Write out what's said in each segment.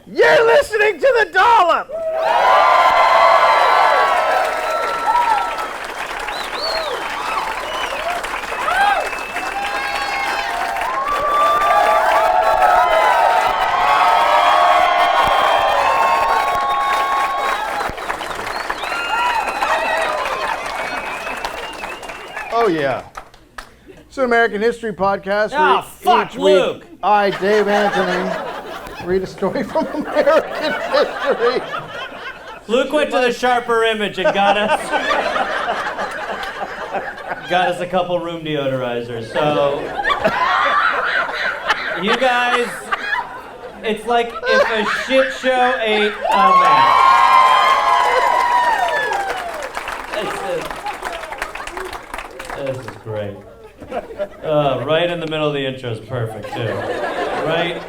You're listening to the Dollop! Oh, yeah. It's an American history podcast. Oh, fuck, Luke. Week, I, Dave Anthony, read a story from American history. Luke went to the sharper image and got us a couple room deodorizers. So, you guys, it's like if a shit show ate a man. This is great. Right in the middle of the intro is perfect, too. Right?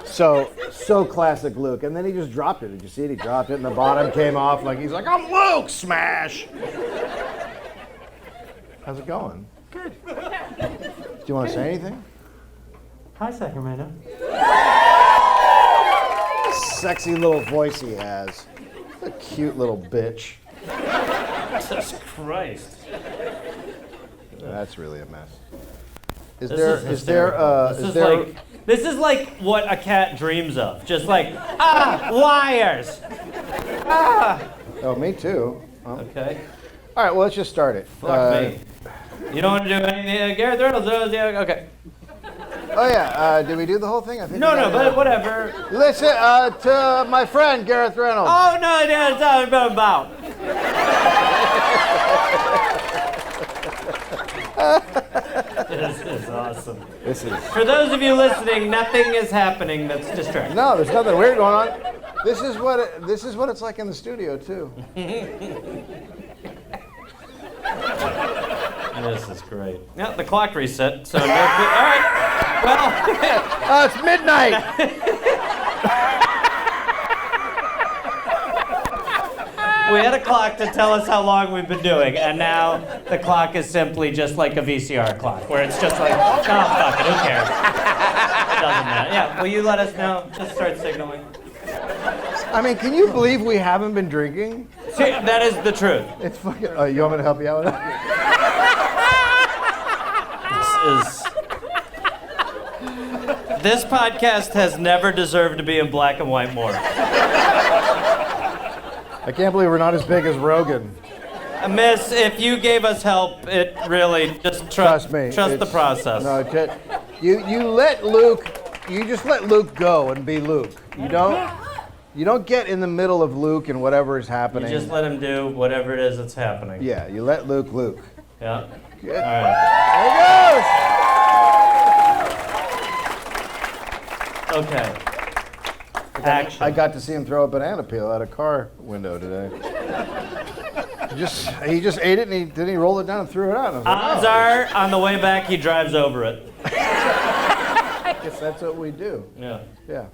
So classic Luke. And then he just dropped it. Did you see it? He dropped it and the bottom came off like he's like, I'm Luke, smash! How's it going? Good. Do you want to say anything? Hi, Sacramento. Sexy little voice he has. A cute little bitch. Jesus Christ. That's really a mess. This is like what a cat dreams of. Just like, wires. Oh, me too. Oh. Okay. All right, well, let's just start it. Fuck me. You don't want to do anything? Gareth Reynolds, yeah, okay. Oh, yeah. Did we do the whole thing? I think No, but whatever. Listen to my friend, Gareth Reynolds. Oh, no, it's not about. This is awesome. This is. For those of you listening, nothing is happening that's distracting. No, there's nothing weird going on. This is what it's like in the studio too. This is great. Yeah, the clock reset. So all right. Well, it's midnight. We had a clock to tell us how long we've been doing, and now the clock is simply just like a VCR clock, where it's just like, oh, fuck it, who cares? It doesn't matter. Yeah, will you let us know? Just start signaling. I mean, can you believe we haven't been drinking? See, that is the truth. It's fucking. Oh, you want me to help you out with that? This podcast has never deserved to be in black and white more. I can't believe we're not as big as Rogan. Miss, if you gave us help, it really just trust me. Trust the process. No, you just let Luke go and be Luke. You don't get in the middle of Luke and whatever is happening. You just let him do whatever it is that's happening. Yeah, you let Luke. Yeah. Good. All right. There he goes. Okay. Action. I got to see him throw a banana peel out a car window today. He just ate it and then he rolled it down and threw it out. And I was Odds are, on the way back, he drives over it. I guess that's what we do. Yeah. Yeah.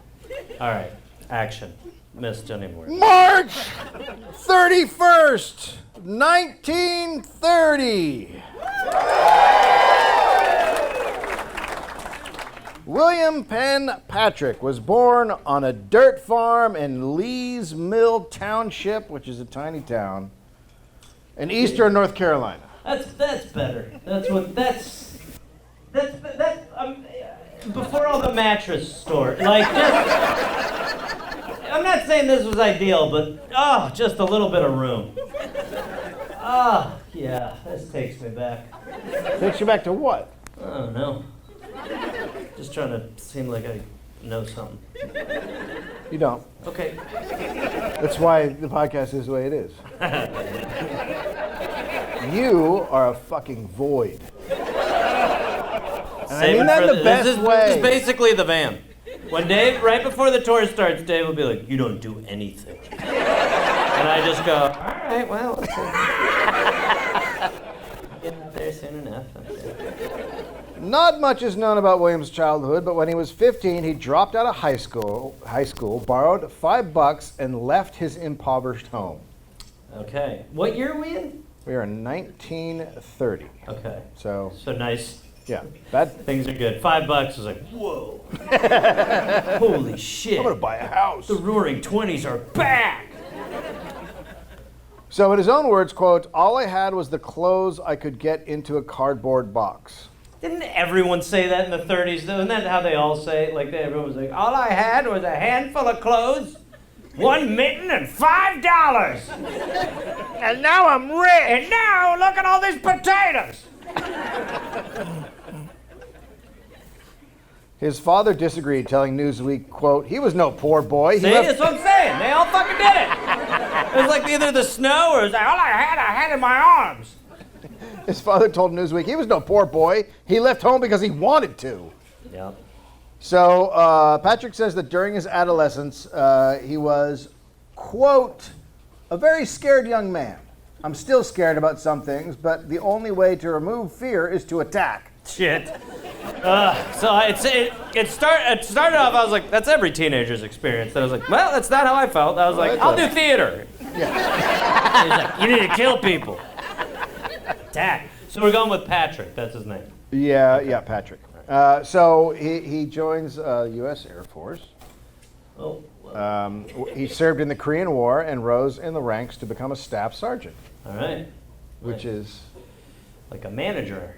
All right. Action. Missed anymore. March 31st, 1930. William Patrick was born on a dirt farm in Lee's Mill Township, which is a tiny town, in eastern North Carolina. That's better. Before all the mattress store. Like, I'm not saying this was ideal, but just a little bit of room. Yeah, this takes me back. Takes you back to what? I don't know. Just trying to seem like I know something. You don't. Okay. That's why the podcast is the way it is. You are a fucking void. And I mean that in the best way. This is basically the van. When Dave, right before the tour starts, Dave will be like, "You don't do anything." And I just go, "All right, well, let's get out there soon enough." Not much is known about William's childhood, but when he was 15, he dropped out of high school, borrowed $5, and left his impoverished home. Okay. What year are we in? We are in 1930. Okay. So nice Yeah, bad. Things are good. $5 was like, whoa. Holy shit. I'm gonna buy a house. The Roaring Twenties are back. So in his own words, quote, all I had was the clothes I could get into a cardboard box. Didn't everyone say that in the 30s? Isn't that how they all say it? Like everyone was like, all I had was a handful of clothes, one mitten, and $5. And now I'm rich! And now look at all these potatoes. His father disagreed, telling Newsweek, quote, he was no poor boy. See, that's what I'm saying. They all fucking did it. It was like either the snow or it was like, all I had in my arms. His father told Newsweek he was no poor boy. He left home because he wanted to. Yeah. So Patrick says that during his adolescence, he was, quote, a very scared young man. I'm still scared about some things, but the only way to remove fear is to attack. Shit. So it started off, I was like, that's every teenager's experience. I was like, well, that's not how I felt. I was like, I'll do theater. Yeah. He's like, you need to kill people. Attack. So we're going with Patrick. That's his name. Yeah, Patrick. So he joins U.S. Air Force. Oh. He served in the Korean War and rose in the ranks to become a staff sergeant. All right. Which is? Like a manager.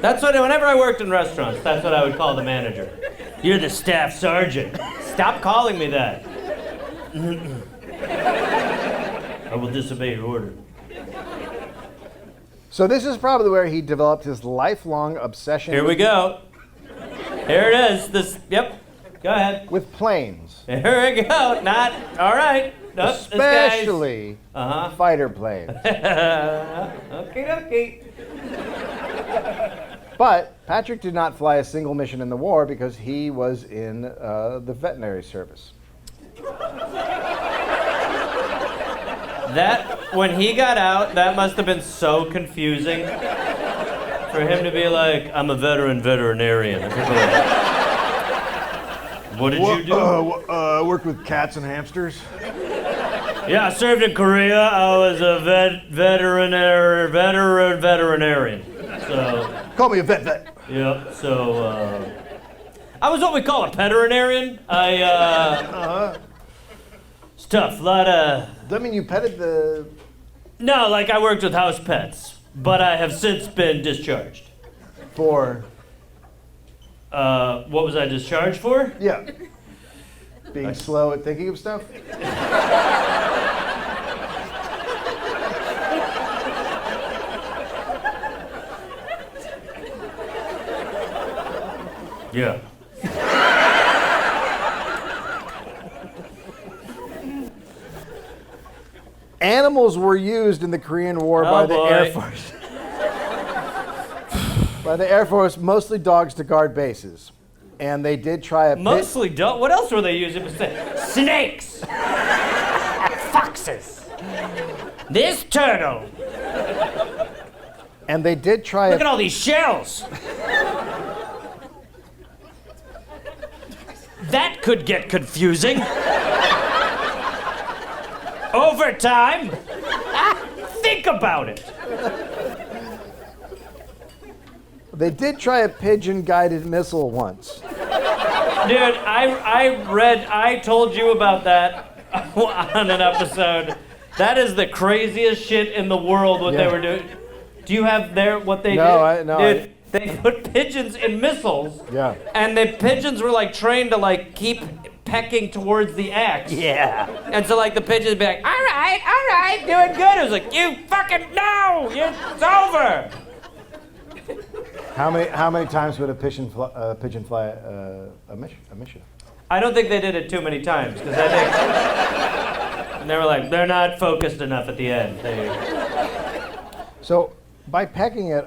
That's what, whenever I worked in restaurants, that's what I would call the manager. You're the staff sergeant. Stop calling me that. I will disobey your order. So this is probably where he developed his lifelong obsession. Here we go. Here it is. Yep. Go ahead. With planes. Here we go. All right. Nope, especially fighter planes. Okay. But Patrick did not fly a single mission in the war because he was in the veterinary service. When he got out, that must have been so confusing for him to be like, I'm a veterinarian. What did you do? I worked with cats and hamsters. Yeah, I served in Korea. I was a veterinarian. So. Call me a vet. Yeah. So I was what we call a peterinarian. It's tough. A lot of. Does that mean you petted the? No, like I worked with house pets, but I have since been discharged. For? What was I discharged for? Yeah. Being slow at thinking of stuff? Yeah. Animals were used in the Korean War by the Air Force. By the Air Force, mostly dogs to guard bases. And they did try a mostly dogs? What else were they using besides snakes? Foxes. This turtle. And they did try Look at all these shells. That could get confusing. Over time. Think about it. They did try a pigeon-guided missile once. Dude, I told you about that on an episode. That is the craziest shit in the world what they were doing. Do you have what they did? No. Dude, they put pigeons in missiles. Yeah. And the pigeons were like trained to like keep pecking towards the X. Yeah. And so like the pigeons would be like, all right, doing good. It was like, you fucking no, it's over. How many times would a pigeon fly a mission? I don't think they did it too many times because I think and they were like, they're not focused enough at the end. So by pecking it,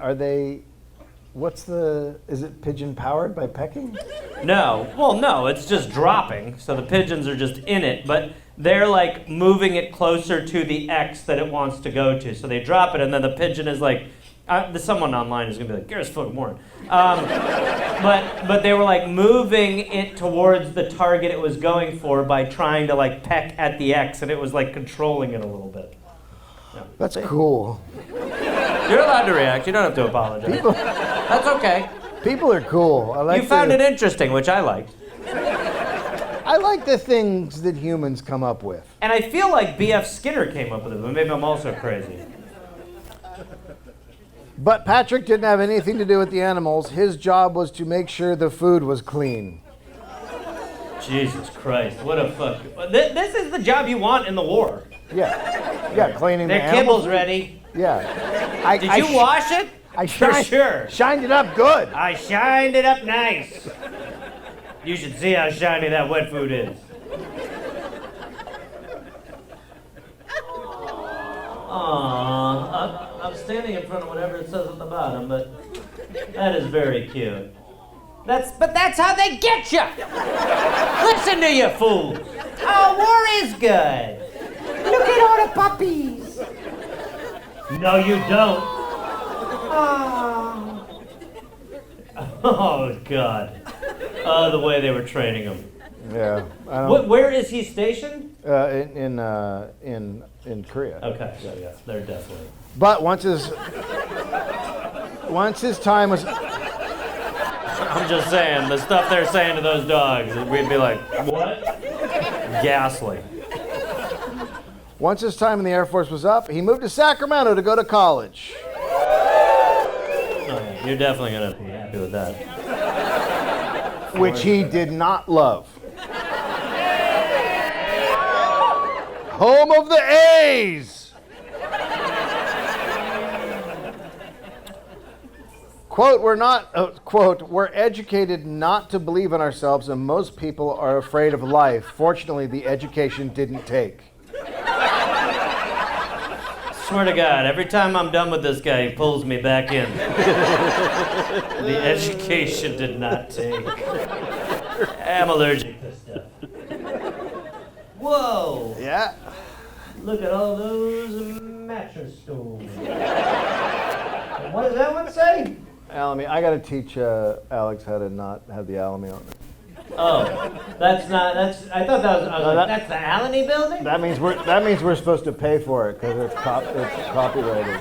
is it pigeon powered by pecking? No. Well, no, it's just dropping. So the pigeons are just in it, but they're like moving it closer to the X that it wants to go to. So they drop it, and then the pigeon is like, someone online is gonna be like, Gareth's fucking moron. But they were like moving it towards the target it was going for by trying to like peck at the X, and it was like controlling it a little bit. That's cool. You're allowed to react. You don't have to apologize. That's okay. People are cool. I like You found it interesting, which I liked. I like the things that humans come up with. And I feel like B.F. Skinner came up with it, but maybe I'm also crazy. But Patrick didn't have anything to do with the animals. His job was to make sure the food was clean. Jesus Christ, what a fuck. This is the job you want in the war. Yeah, cleaning Their the animals. kibble's ready. Yeah. Did you wash it? For sure. Shined it up good. I shined it up nice. You should see how shiny that wet food is. Aww, I'm standing in front of whatever it says at the bottom, but that is very cute. But that's how they get you. Listen to you fools. Oh, war is good. Look at all the puppies. No, you don't. Oh God. Oh, the way they were training him. Yeah. I don't, Where is he stationed? in Korea. Okay, yeah, they're definitely. But once his time was, I'm just saying, the stuff they're saying to those dogs, we'd be like, what? Ghastly. once his time in the Air Force was up, he moved to Sacramento to go to college. Oh, yeah, you're definitely gonna be happy with that. Which he did not love. Home of the A's! Quote, we're educated not to believe in ourselves, and most people are afraid of life. Fortunately, the education didn't take. Swear to God, every time I'm done with this guy, he pulls me back in. The education did not take. I'm allergic to stuff. Whoa! Yeah. Look at all those mattress stools. What does that one say? Alamy, I gotta teach Alex how to not have the Alamy on it. Oh, I thought that was, that's the Alany building? That means we're supposed to pay for it because it's copyrighted.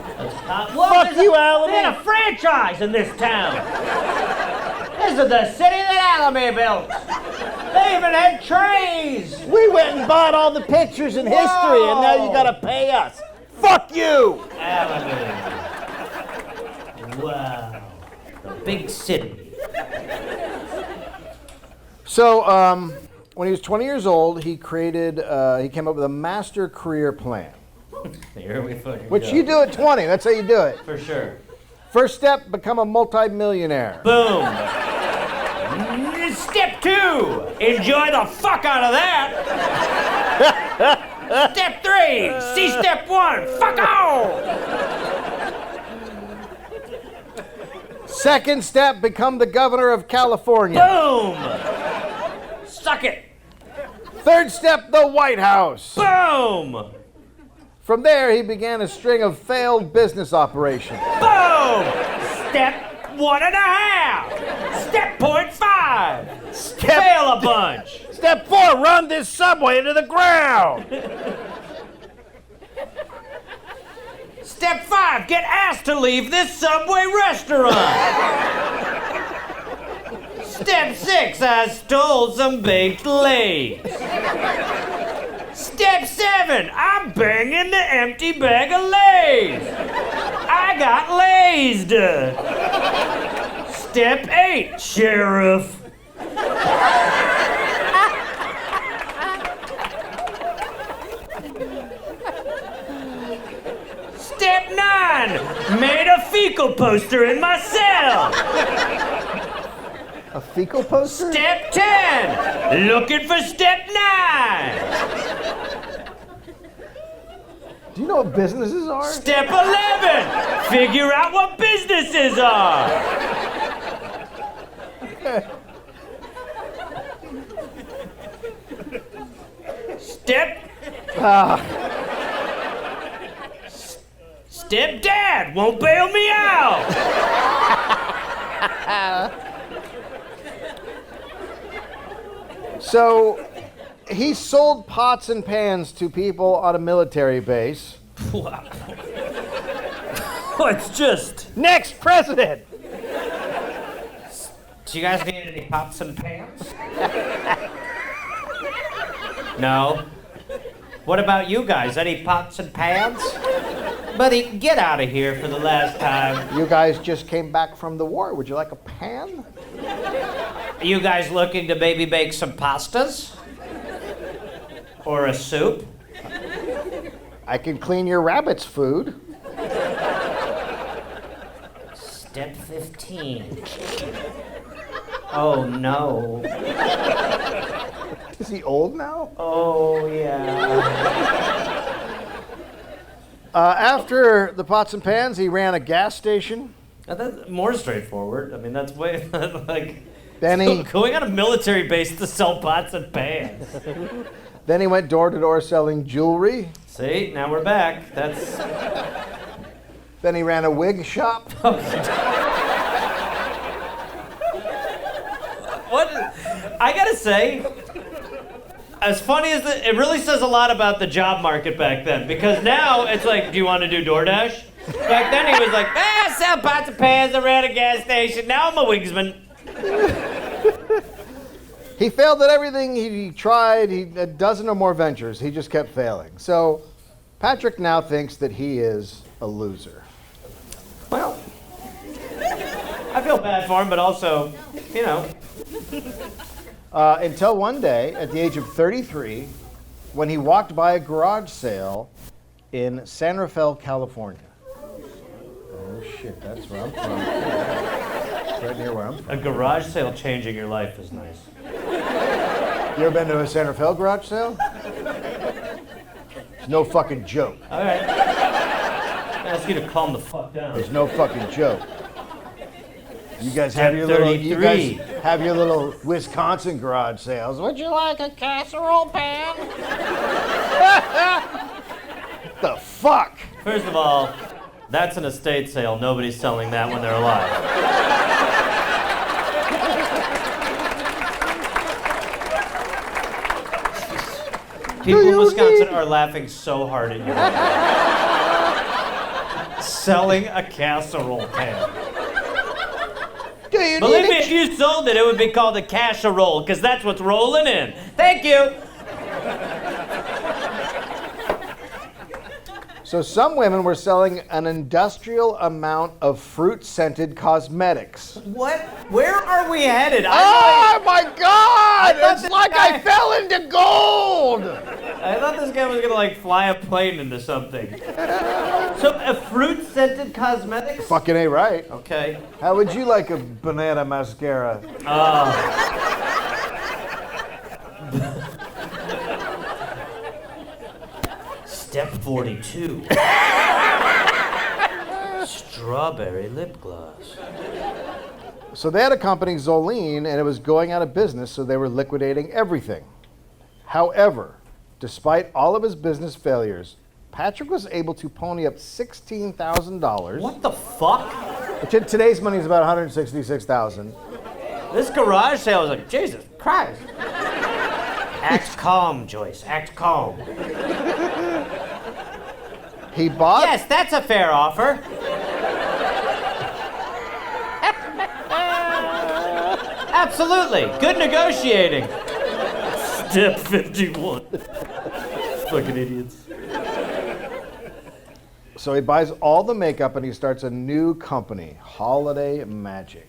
Fuck you, Alamy! They had a franchise in this town. This is the city that Alamy built. They even had trays. We went and bought all the pictures in history, and now you gotta pay us. Fuck you! Alamy. Wow. The big city. So, when he was 20 years old, he came up with a master career plan. Here we fucking Which go. you do at 20, that's how you do it. For sure. First step, become a multi-millionaire. Boom. Step 2, enjoy the fuck out of that. Step 3, see step 1, fuck off. Second step, become the governor of California. Boom. Suck it. Third step, the White House. Boom. From there, he began a string of failed business operations. Boom. Step 1.5. Step 0.5. Fail a bunch. Step 4, run this subway into the ground. Step 5, get asked to leave this Subway restaurant. Step 6, I stole some baked lays. Step 7, I'm banging the empty bag of Lays. I got lazed. Step 8, Sheriff. Step 9, made a fecal poster in my cell. A fecal poster? Step 10, looking for step 9. Do you know what businesses are? Step 11, figure out what businesses are. Step... Stepdad won't bail me out. So, he sold pots and pans to people on a military base. Wow. It's just... Next president! Do you guys need any pots and pans? No. What about you guys? Any pots and pans? Buddy, get out of here for the last time. You guys just came back from the war. Would you like a pan? You guys looking to maybe make some pastas? Or a soup? I can clean your rabbit's food. Step 15. Oh no. Is he old now? Oh yeah. After the pots and pans, he ran a gas station. That's more straightforward. I mean, that's way like Then he, going on a military base to sell pots and pans. then he went door to door selling jewelry. See, now we're back. That's Then he ran a wig shop. what I gotta say. As funny as it really says a lot about the job market back then, because now it's like, do you want to do DoorDash? Back then he was like, sell pots and pans, I ran a gas station, now I'm a wigsman. He failed at everything he tried. A dozen or more ventures. He just kept failing. So Patrick now thinks that he is a loser. Well, I feel bad for him, but also, you know. Until one day, at the age of 33, when he walked by a garage sale in San Rafael, California. Oh shit, that's where I'm from. It's right near where I'm from. A garage sale changing your life is nice. You ever been to a San Rafael garage sale? It's no fucking joke. All right. I ask you to calm the fuck down. There's no fucking joke. You guys have your little Wisconsin garage sales. Would you like a casserole pan? The fuck? First of all, that's an estate sale. Nobody's selling that when they're alive. People in Wisconsin are laughing so hard at you. Selling a casserole pan. Believe me, if you sold it, it would be called a casserole, because that's what's rolling in. Thank you. So some women were selling an industrial amount of fruit-scented cosmetics. What? Where are we headed? Oh my God! thought It's like I fell into gold! I thought this guy was gonna like fly a plane into something. So a fruit-scented cosmetics? Fucking A right. Okay. How would you like a banana mascara? Step 42. Strawberry lip gloss. So they had a company, Zolene, and it was going out of business, so they were liquidating everything. However, despite all of his business failures, Patrick was able to pony up $16,000. What the fuck? Which in today's money is about $166,000. This garage sale was like, Jesus Christ. Act calm, Joyce. Act calm. He bought. Yes, that's a fair offer. Absolutely. Good negotiating. Step 51. Fucking idiots. So he buys all the makeup and he starts a new company, Holiday Magic.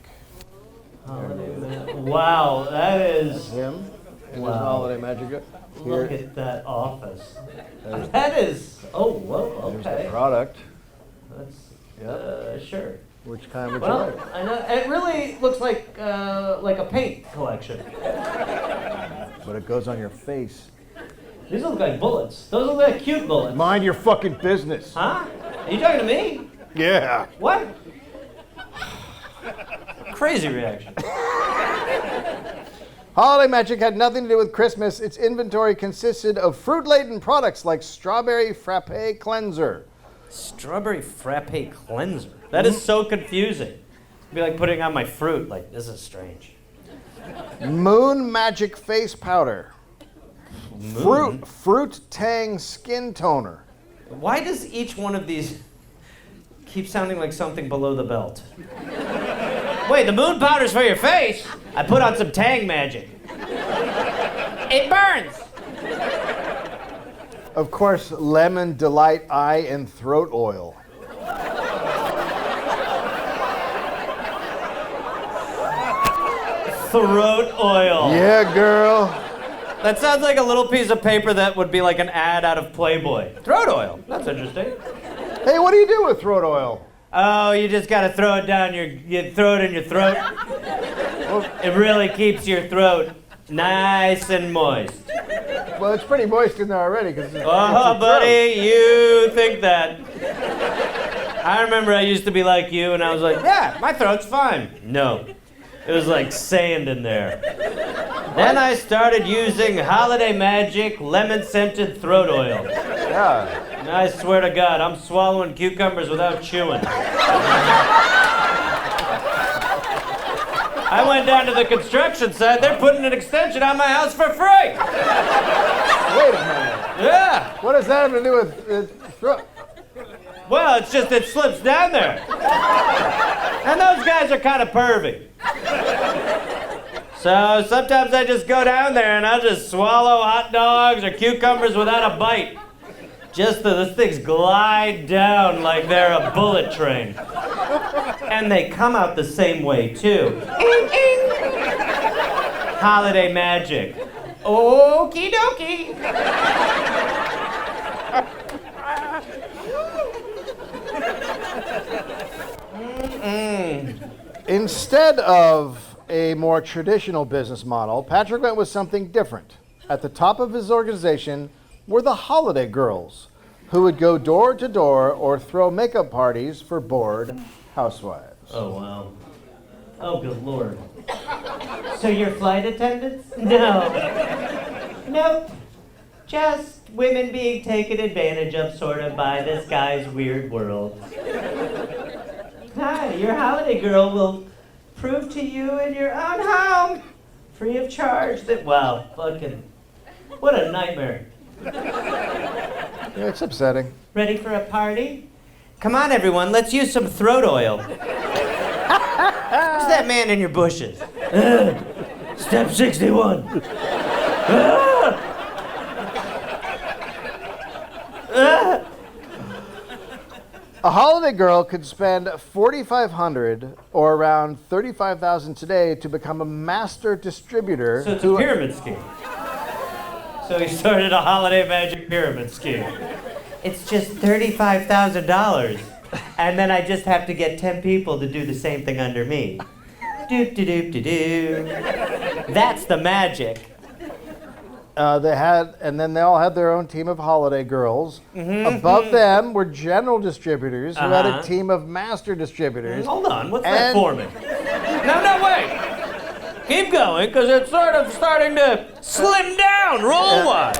Wow, that is... Him and Wow. his Holiday Magic. Look at that office. That is... Oh, whoa, There's okay. the product. That's... Sure. Which kind would you Well, like? I know, it really looks like a paint collection. But it goes on your face. These look like bullets. Those look like cute bullets. Mind your fucking business. Huh? Are you talking to me? Yeah. What? Crazy reaction. Holiday Magic had nothing to do with Christmas. Its inventory consisted of fruit-laden products like Strawberry Frappe Cleanser. Strawberry frappe cleanser. That is so confusing. It'd be like putting on my fruit. Like, this is strange. Moon Magic Face Powder. Moon? Fruit Tang Skin Toner. Why does each one of these keep sounding like something below the belt? Wait, the moon powder's for your face? I put on some Tang magic. It burns! Of course, lemon, delight, eye, and throat oil. Throat oil. Yeah, girl. That sounds like a little piece of paper that would be like an ad out of Playboy. Throat oil. That's interesting. Hey, what do you do with throat oil? Oh, you just gotta throw it down you throw it in your throat. It really keeps your throat nice and moist. Well, it's pretty moist in there already. Oh, buddy, you think that. I remember I used to be like you, and I was like, yeah, my throat's fine. No, it was like sand in there. Then I started using Holiday Magic lemon-scented throat oil. Yeah. And I swear to God, I'm swallowing cucumbers without chewing. I went down to the construction site. They're putting an extension on my house for free. Wait a minute. Yeah. What does that have to do with throat? Well, it's just it slips down there. And those guys are kind of pervy. So sometimes I just go down there and I'll just swallow hot dogs or cucumbers without a bite. Just so those things glide down like they're a bullet train. And they come out the same way, too. Holiday Magic. Okie dokie. Instead of a more traditional business model, Patrick went with something different. At the top of his organization were the holiday girls, who would go door to door or throw makeup parties for bored housewives. Oh, wow. Oh, good Lord. So you're flight attendants? No. Nope. Just women being taken advantage of, sort of, by this guy's weird world. Hi, your holiday girl will prove to you in your own home, free of charge, that, wow, fucking, what a nightmare. Yeah, it's upsetting. Ready for a party? Come on, everyone, let's use some throat oil. Who's that man in your bushes? Step 61. A holiday girl could spend $4,500 or around $35,000 today to become a master distributor. So it's a pyramid scheme. So he started a Holiday Magic pyramid scheme. It's just $35,000, and then I just have to get 10 people to do the same thing under me. Doop de doop de doo. That's the magic. And then they all had their own team of holiday girls. Above them were general distributors who had a team of master distributors. Hold on, what's that forming? No, wait. Keep going, because it's sort of starting to slim down role-wise.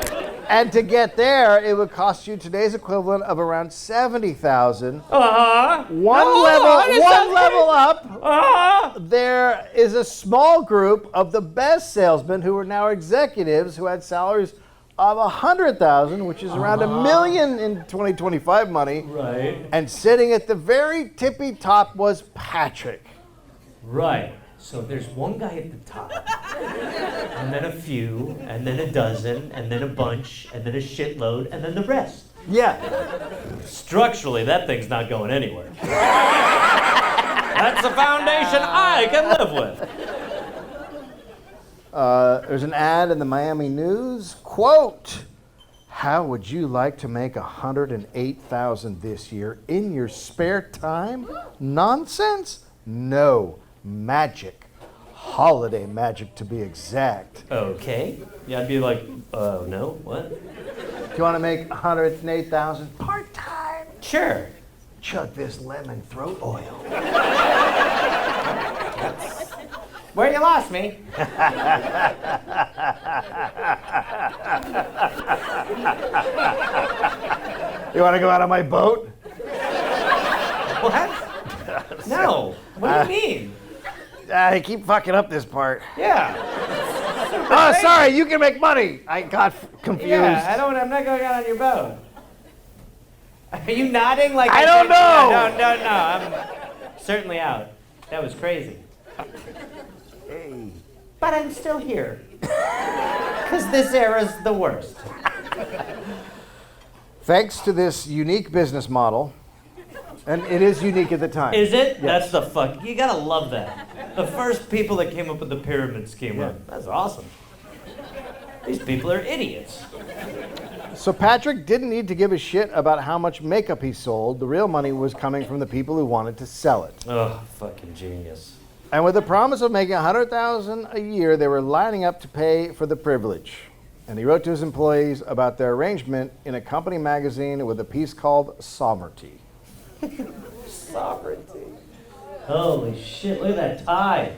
And to get there, it would cost you today's equivalent of around $70,000. One level up. There is a small group of the best salesmen who are now executives who had salaries of $100,000, which is around $1 million in 2025 money. Right. And sitting at the very tippy top was Patrick. Right. So there's one guy at the top, and then a few, and then a dozen, and then a bunch, and then a shitload, and then the rest. Yeah. Structurally, that thing's not going anywhere. That's a foundation I can live with. There's an ad in the Miami News. Quote, how would you like to make $108,000 this year in your spare time? Nonsense? No. Magic. Holiday magic, to be exact. Okay. Yeah, I'd be like, no, what? Do you want to make $108,000 part-time? Sure. Chug this lemon throat oil. Where you lost me? You want to go out on my boat? What? No. What do you mean? I keep fucking up this part. Yeah. Oh, sorry, you can make money. I got confused. Yeah, I'm not going out on your boat. Are you nodding like I don't know. No. I'm certainly out. That was crazy. Hey. But I'm still here. Because this era's the worst. Thanks to this unique business model, and it is unique at the time. Is it? Yes. That's the fuck. You gotta love that. The first people that came up with the pyramid scheme. Yeah. That's awesome. These people are idiots. So Patrick didn't need to give a shit about how much makeup he sold. The real money was coming from the people who wanted to sell it. Oh, fucking genius. And with the promise of making $100,000 a year, they were lining up to pay for the privilege. And he wrote to his employees about their arrangement in a company magazine with a piece called Sovereignty. Sovereignty. Holy shit, look at that tie.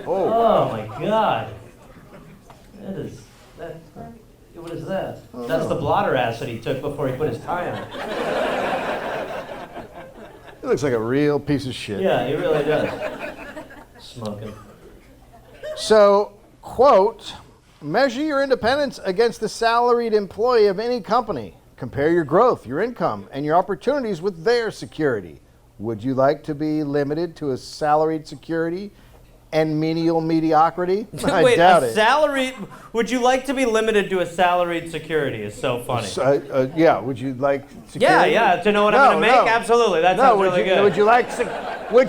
Oh. Oh my god. What is that? That's the blotter acid he took before he put his tie on. It looks like a real piece of shit. Yeah, he really does. Smoking. So, quote, measure your independence against the salaried employee of any company. Compare your growth, your income, and your opportunities with their security. Would you like to be limited to a salaried security and menial mediocrity? I Wait, doubt a it. salaried? Would you like to be limited to a salaried security? Is so funny. Yeah, would you like security? Yeah, to know what I'm going to make? No. Absolutely, that sounds really good. Would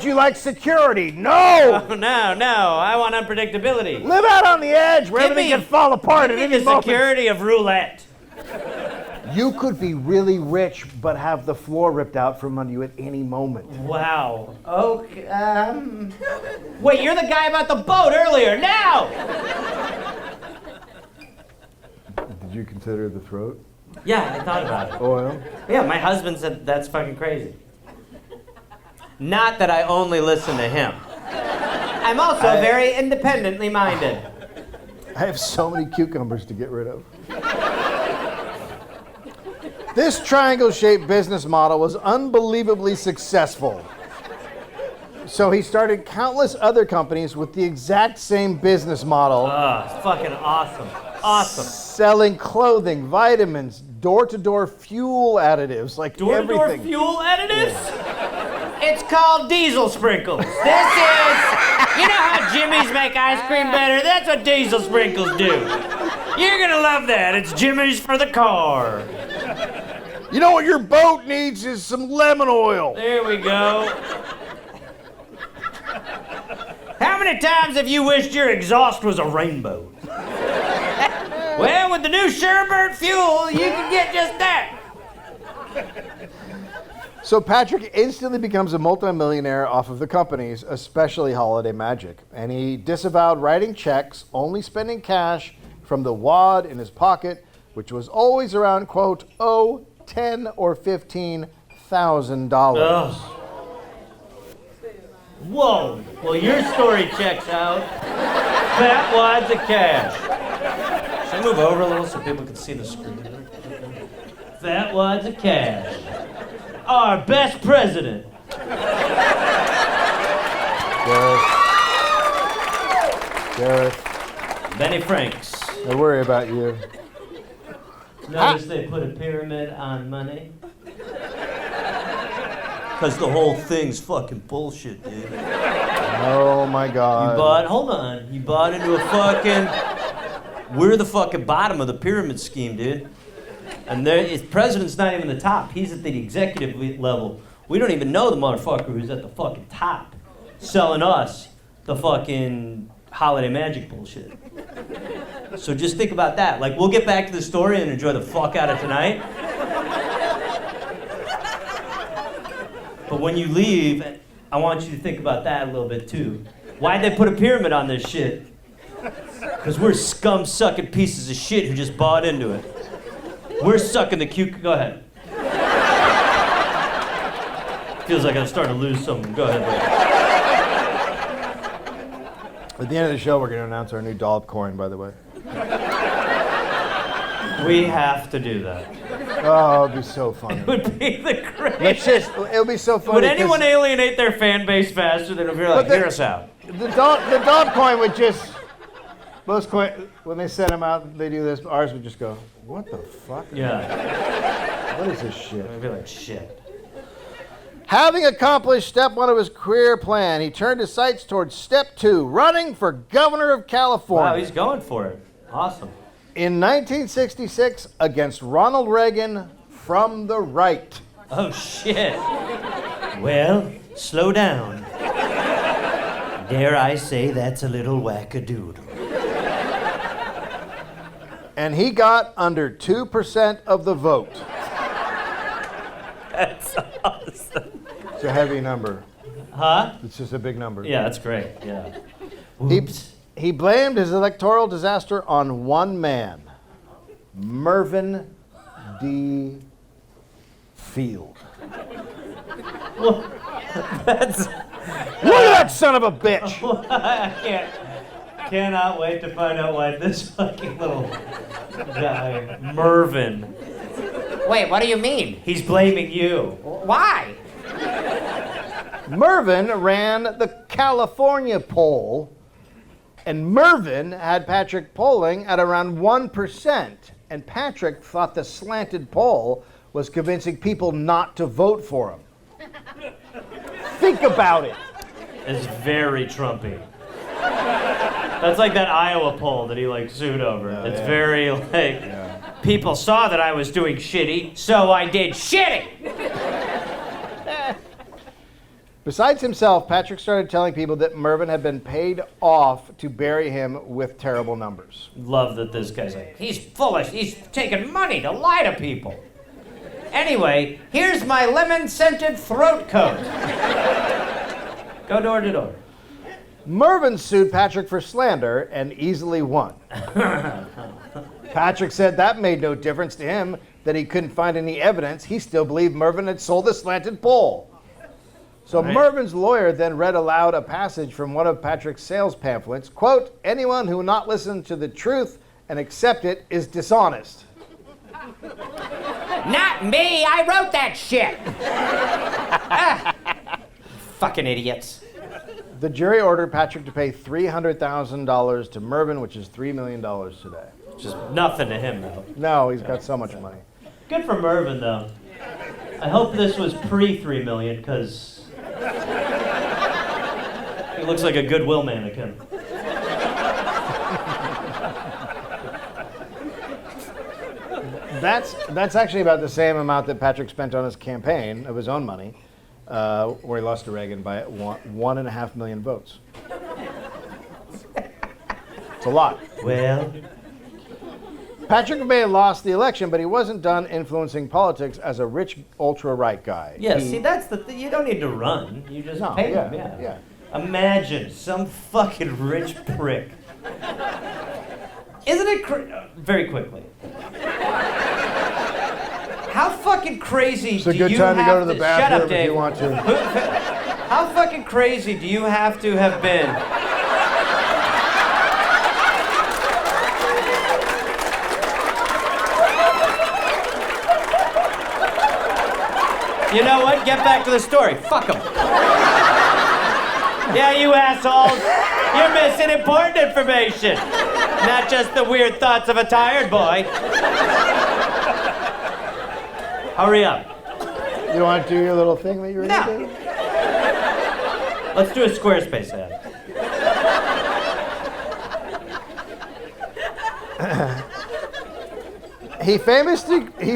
you like security? No! Oh, no, I want unpredictability. Live out on the edge where Give everything me- can fall apart at Give me any the moment. security of roulette. You could be really rich, but have the floor ripped out from under you at any moment. Wow. Okay. Wait, you're the guy about the boat earlier. Now. Did you consider the throat? Yeah, I thought about it. Oil? Yeah, my husband said that's fucking crazy. Not that I only listen to him. I'm also very independently minded. I have so many cucumbers to get rid of. This triangle-shaped business model was unbelievably successful. So he started countless other companies with the exact same business model. It's fucking awesome. Awesome. Selling clothing, vitamins, door-to-door fuel additives, like Door-to-door everything. fuel additives? Yeah. It's called diesel sprinkles. This is, you know how Jimmy's make ice cream better? That's what diesel sprinkles do. You're gonna love that. It's Jimmy's for the car. You know what your boat needs is some lemon oil. There we go. How many times have you wished your exhaust was a rainbow? Well, with the new Sherbert fuel, you can get just that. So Patrick instantly becomes a multimillionaire off of the companies, especially Holiday Magic. And he disavowed writing checks, only spending cash from the wad in his pocket, which was always around, quote, $10,000 or $15,000. Whoa. Well, your story checks out. Fat wads of cash. Should I move over a little so people can see the screen? Fat wads of cash. Our best president. Gareth, Benny Franks. I worry about you. Notice they put a pyramid on money? Because the whole thing's fucking bullshit, dude. Oh my God. You bought into a fucking, we're the fucking bottom of the pyramid scheme, dude. And the president's not even the top. He's at the executive level. We don't even know the motherfucker who's at the fucking top selling us the fucking holiday magic bullshit. So just think about that. Like, we'll get back to the story and enjoy the fuck out of tonight. But when you leave, I want you to think about that a little bit too. Why'd they put a pyramid on this shit? Because we're scum-sucking pieces of shit who just bought into it. We're sucking the cute. Go ahead. Feels like I'm starting to lose something. Go ahead. At the end of the show, we're going to announce our new Dollop coin, by the way. We have to do that. Oh, it'd be so funny. It would be the greatest. It'll be so funny. Would anyone alienate their fan base faster than if you're like, hear us out? The Dollop coin would just, most coin, when they send them out, they do this, ours would just go, what the fuck? Yeah. What is this shit? I feel like shit. Having accomplished step 1 of his career plan, he turned his sights towards step 2, running for governor of California. Wow, he's going for it. Awesome. In 1966, against Ronald Reagan from the right. Oh, shit. Well, slow down. Dare I say that's a little wackadoodle. And he got under 2% of the vote. That's awesome. It's a heavy number. Huh? It's just a big number. Yeah, that's great. Yeah. He blamed his electoral disaster on one man, Mervyn D. Field. Well, that's... Look at that son of a bitch! I cannot wait to find out why this fucking little guy, Mervyn, Wait, what do you mean? he's blaming you. Why? Mervyn ran the California poll, and Mervyn had Patrick polling at around 1%. And Patrick thought the slanted poll was convincing people not to vote for him. Think about it. It's very Trumpy. That's like that Iowa poll that he like sued over. It's very like, people saw that I was doing shitty, so I did shitty. Besides himself, Patrick started telling people that Mervyn had been paid off to bury him with terrible numbers. Love that this guy's like, he's foolish. He's taking money to lie to people. Anyway, here's my lemon-scented throat coat. Go door to door. Mervyn sued Patrick for slander and easily won. Patrick said that made no difference to him, that he couldn't find any evidence. He still believed Mervyn had sold the slanted poll. So Mervyn's lawyer then read aloud a passage from one of Patrick's sales pamphlets. Quote, anyone who will not listen to the truth and accept it is dishonest. Not me! I wrote that shit! Fucking idiots. The jury ordered Patrick to pay $300,000 to Mervyn, which is $3 million today. Just nothing to him, though. No, he's got so much money. Good for Mervyn, though. I hope this was pre-3 million, because he looks like a Goodwill mannequin. That's actually about the same amount that Patrick spent on his campaign of his own money, where he lost to Reagan by 1.5 million votes. It's a lot. Well, Patrick may have lost the election, but he wasn't done influencing politics as a rich ultra-right guy. yeah, see, that's the thing. You don't need to run. You just No, pay yeah, him, yeah. Imagine some fucking rich prick. Isn't it very quickly. How fucking crazy It's a do good you time to have go to the Shut bathroom up, Dave. if you want to. How fucking crazy do you have to have been? You know what? Get back to the story. Fuck them. Yeah, you assholes. You're missing important information. Not just the weird thoughts of a tired boy. Hurry up. You want to do your little thing that you were No. going to do? Let's do a Squarespace ad. He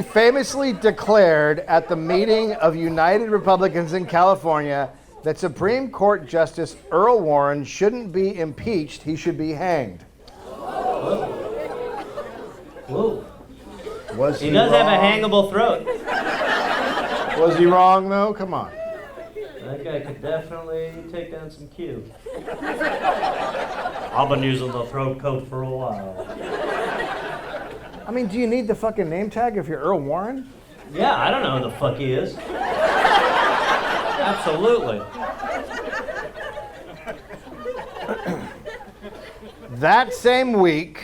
famously declared at the meeting of United Republicans in California that Supreme Court Justice Earl Warren shouldn't be impeached, he should be hanged. Whoa. Was He does have a wrong? hangable throat. Was he wrong, though? Come on. That guy could definitely take down some Q. I've been using the throat coat for a while. I mean, do you need the fucking name tag if you're Earl Warren? Yeah, I don't know who the fuck he is. Absolutely. That same week,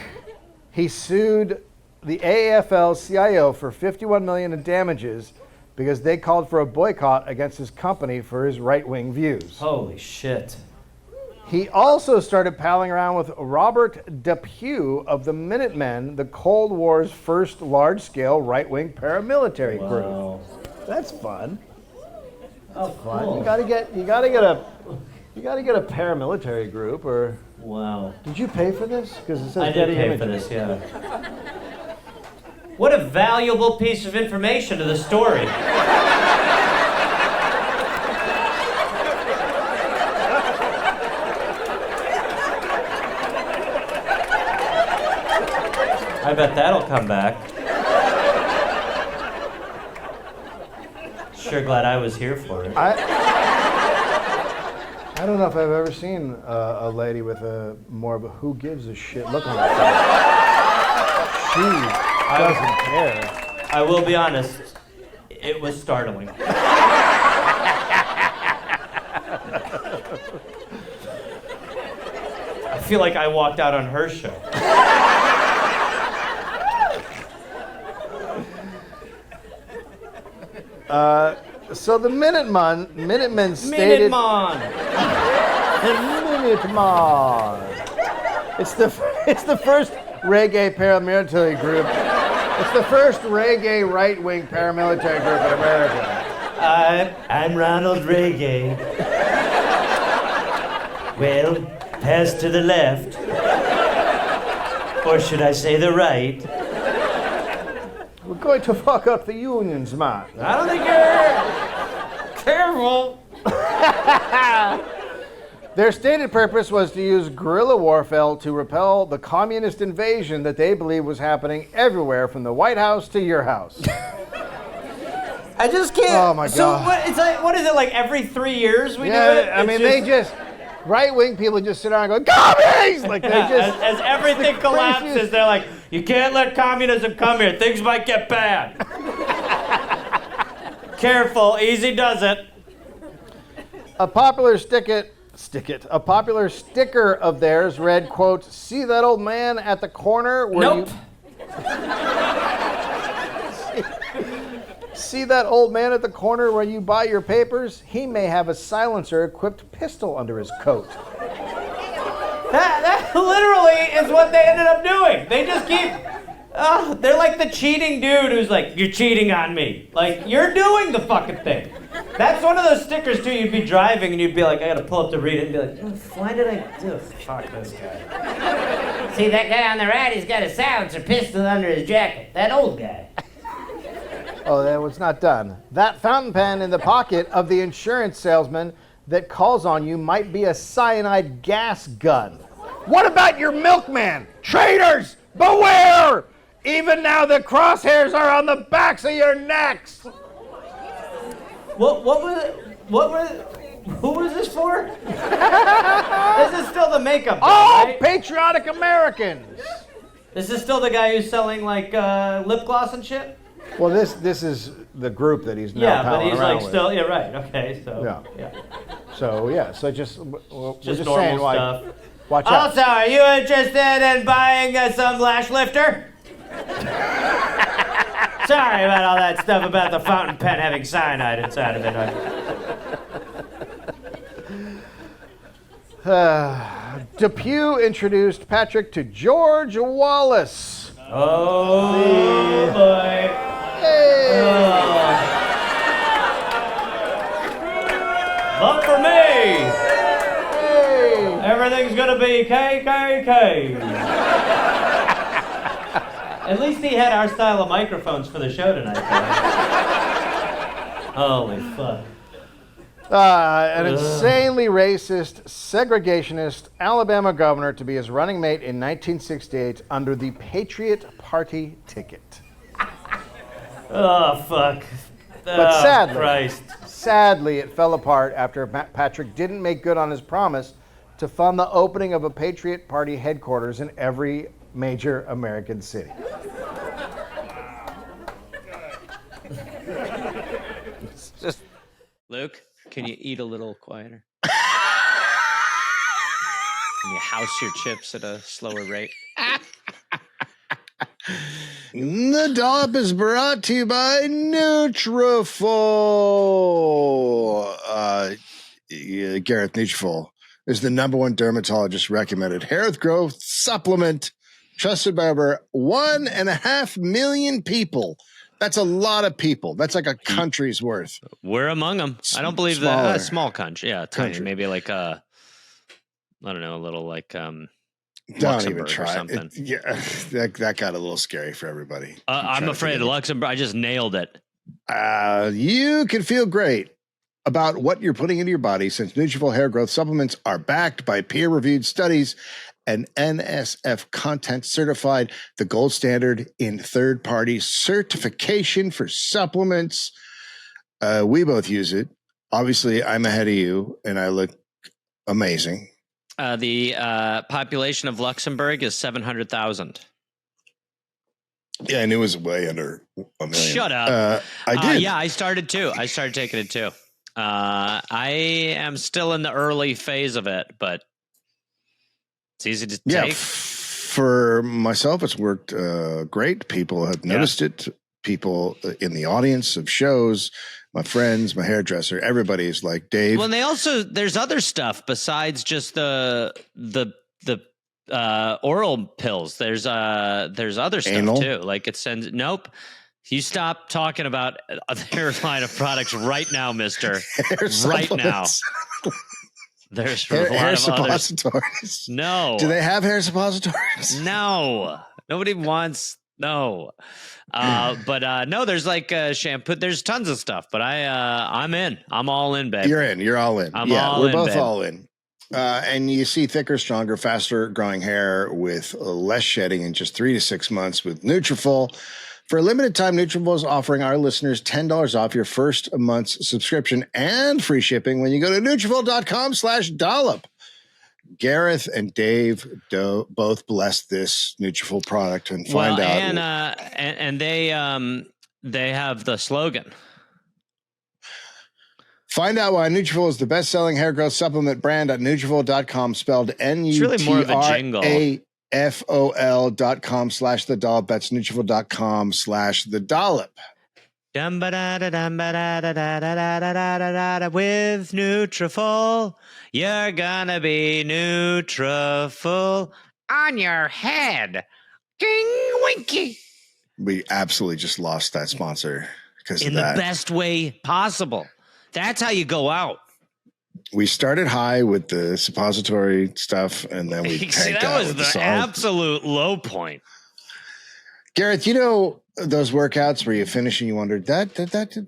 he sued the AFL-CIO for $51 million in damages because they called for a boycott against his company for his right-wing views. Holy shit. He also started palling around with Robert Depew of the Minutemen, the Cold War's first large-scale right-wing paramilitary group. That's fun. Oh, cool. You gotta get a paramilitary group, or Wow. did you pay for this? Because it says I did Getty pay Images. for this, yeah. What a valuable piece of information to the story. I bet that'll come back. Sure glad I was here for it. I don't know if I've ever seen a lady with a more of a who gives a shit look on her face. She doesn't care. I will be honest, it was startling. I feel like I walked out on her show. So the Minutemen stated. Minuteman! Minuteman. It's the first reggae paramilitary group. It's the first reggae right-wing paramilitary group in America. I'm Ronald Reggae. Well, pass to the left. Or should I say the right? We're going to fuck up the unions, man. I don't think you're careful. Their stated purpose was to use guerrilla warfare to repel the communist invasion that they believed was happening everywhere from the White House to your house. I just can't. Oh my So God. what is it, like every 3 years we do it? Yeah, I It's mean, just- they just, right-wing people just sit around and go, commies! Like, they Yeah, just... as everything the collapses, craziest- they're like, you can't let communism come here. Things might get bad. Careful, easy does it. A popular a popular sticker of theirs read, quote, see that old man at the corner where Nope. See that old man at the corner where you buy your papers? He may have a silencer-equipped pistol under his coat. That literally is what they ended up doing. They just keep. They're like the cheating dude who's like, you're cheating on me. Like, you're doing the fucking thing. That's one of those stickers, too. You'd be driving and you'd be like, I gotta pull up to read it and be like, why did I do? Fuck this guy. See that guy on the right? He's got a silencer pistol under his jacket. That old guy. Oh, that was not done. That fountain pen in the pocket of the insurance salesman that calls on you might be a cyanide gas gun. What about your milkman? Traitors, beware! Even now the crosshairs are on the backs of your necks. Who was this for? This is still the makeup guy, All right? patriotic Americans. This is still the guy who's selling like lip gloss and shit? Well, this is the group that he's now Yeah, but palling he's around like with. still, yeah, right, okay, so. Yeah. So yeah, so just we're Just just normal saying, like, stuff. watch out. Also, are you interested in buying some lash lifter? Sorry about all that stuff about the fountain pen having cyanide inside of it. Depew introduced Patrick to George Wallace. Oh, boy. Hey! Vote for me! Hey! Everything's gonna be KKK. At least he had our style of microphones for the show tonight, though. Holy fuck. An insanely racist, segregationist Alabama governor to be his running mate in 1968 under the Patriot Party ticket. Oh, fuck. But Christ. sadly, it fell apart after Patrick didn't make good on his promise to fund the opening of a Patriot Party headquarters in every major American city. It's just Luke, can you eat a little quieter? Can you house your chips at a slower rate? The Dollop is brought to you by Nutrafol. Gareth Nutrafol. is the #1 dermatologist recommended hair growth supplement trusted by over 1.5 million people. That's a lot of people. That's like a country's worth. We're among them. I don't believe that. Small country. Yeah, tiny. Maybe like I don't know, a little like don't Luxembourg even try or something. That got a little scary for everybody. I'm afraid Luxembourg. I just nailed it. You can feel great about what you're putting into your body since Nutrafol hair growth supplements are backed by peer-reviewed studies and NSF content certified, the gold standard in third-party certification for supplements. We both use it. Obviously, I'm ahead of you, and I look amazing. The population of Luxembourg is 700,000. Yeah, and it was way under a million. Shut up. I did. Yeah, I started too. I started taking it too. I am still in the early phase of it, but it's easy to take. For myself, it's worked great. People have noticed it. People in the audience of shows, my friends, my hairdresser, everybody's like, Dave. Well, and there's other stuff besides just the oral pills. There's other stuff Anal? too. Like it sends. Nope. You stop talking about their line of products right now, mister. Right now. There's a lot hair of suppositories. No. Do they have hair suppositories? No. Nobody wants. No. But no, there's like shampoo. There's tons of stuff. But I'm in. I'm all in, babe. You're in. You're all in. We're both all in. And you see thicker, stronger, faster growing hair with less shedding in just 3 to 6 months with Nutrafol. For a limited time, Nutrafol is offering our listeners $10 off your first month's subscription and free shipping when you go to Nutrafol.com/dollop. Gareth and Dave both bless this Nutrafol product and find out. And they have the slogan. Find out why Nutrafol is the best-selling hair growth supplement brand at Nutrafol.com, spelled Nutrafol.com/the-dollop. That's Nutrafol.com/the-dollop. With Nutrafol, you're gonna be Nutrafol on your head. Ding winky. We absolutely just lost that sponsor because of that. In the best way possible. That's how you go out. We started high with the suppository stuff, and then we tanked out with the absolute low point. Gareth, you know those workouts where you finish and you wonder, that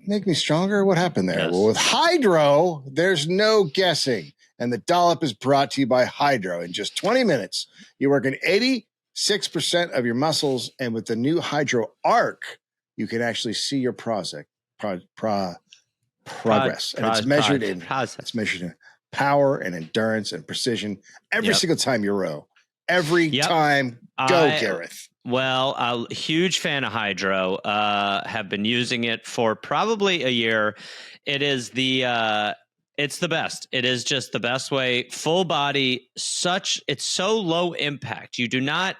make me stronger? What happened there? Yes. Well, with Hydro, there's no guessing. And the Dollop is brought to you by Hydro. In just 20 minutes, you're working 86% of your muscles. And with the new Hydro Arc, you can actually see your progress. And it's measured in power and endurance and precision every single time you row. Every time. Go, Gareth. Well, a huge fan of Hydro. Have been using it for probably a year. It is it's the best. It is just the best way. Full body. It's so low impact. You do not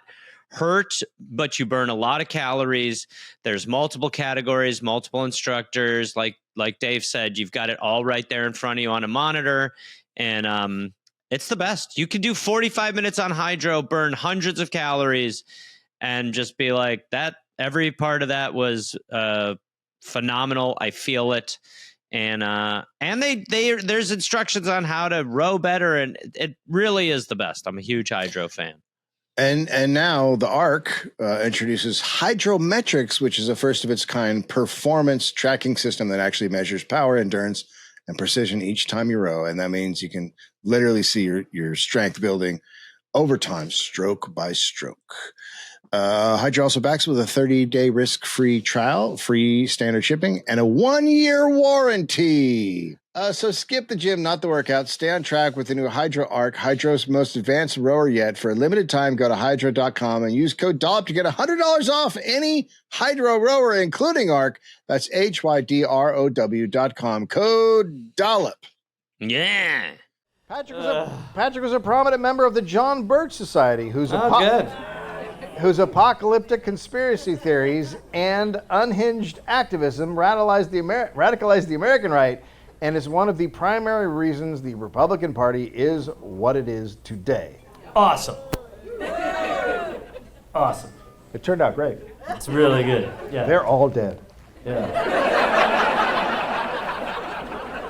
hurt, but you burn a lot of calories. There's multiple categories, multiple instructors. Like Dave said, you've got it all right there in front of you on a monitor, and it's the best. You can do 45 minutes on Hydro, burn hundreds of calories, and just be like that. Every part of that was phenomenal. I feel it, and there's instructions on how to row better, and it really is the best. I'm a huge Hydro fan. And now the ARC introduces Hydrometrics, which is a first of its kind performance tracking system that actually measures power, endurance, and precision each time you row. And that means you can literally see your strength building over time, stroke by stroke. Hydro also backs with a 30-day risk-free trial, free standard shipping, and a 1-year warranty. So skip the gym, not the workout. Stay on track with the new Hydro Arc, Hydro's most advanced rower yet. For a limited time, go to Hydro.com and use code DOLLOP to get $100 off any Hydro rower, including Arc. That's HYDROW.com. Code DOLLOP. Yeah. Patrick was a prominent member of the John Birch Society, whose apocalyptic conspiracy theories and unhinged activism radicalized the American right and is one of the primary reasons the Republican Party is what it is today. Awesome. Awesome. It turned out great. It's really good. Yeah. They're all dead. Yeah.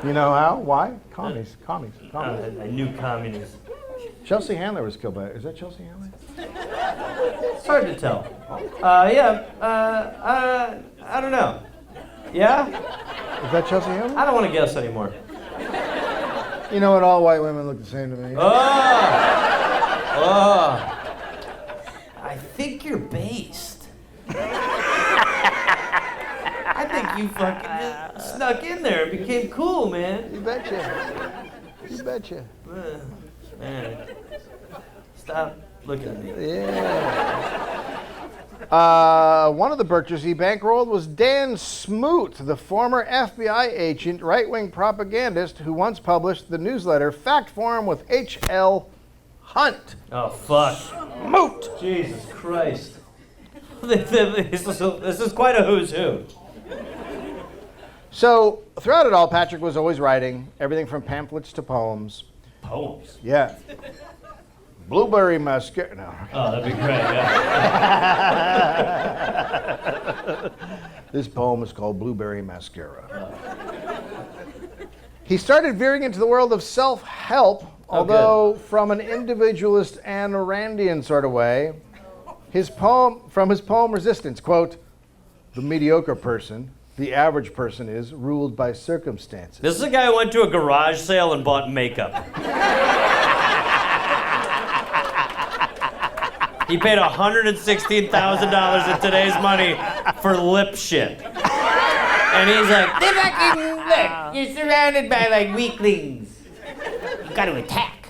You know how? Why? Commies. I knew communists. Chelsea Handler was killed by. Is that Chelsea Handler? It's hard to tell. I don't know. Yeah? Is that Chelsea Handler? I don't want to guess anymore. You know what? All white women look the same to me. Oh. I think you're based. I think you fucking just snuck in there and became cool, man. You betcha. You betcha. Man. Stop looking at me. Yeah. One of the Birchers he bankrolled was Dan Smoot, the former FBI agent, right-wing propagandist who once published the newsletter Fact Forum with H.L. Hunt. Oh, fuck. Smoot! Jesus Christ. This is quite a who's who. So, throughout it all, Patrick was always writing, everything from pamphlets to poems. Poems? Yeah. Blueberry mascara. No. Oh, that'd be great, yeah. This poem is called Blueberry Mascara. He started veering into the world of self-help, although from an individualist Ayn Randian sort of way. From his poem Resistance, quote, "The mediocre person, the average person is ruled by circumstances." This is a guy who went to a garage sale and bought makeup. He paid $116,000 in today's money for lip shit. And he's like, They fucking look. You're surrounded by like weaklings. You got to attack.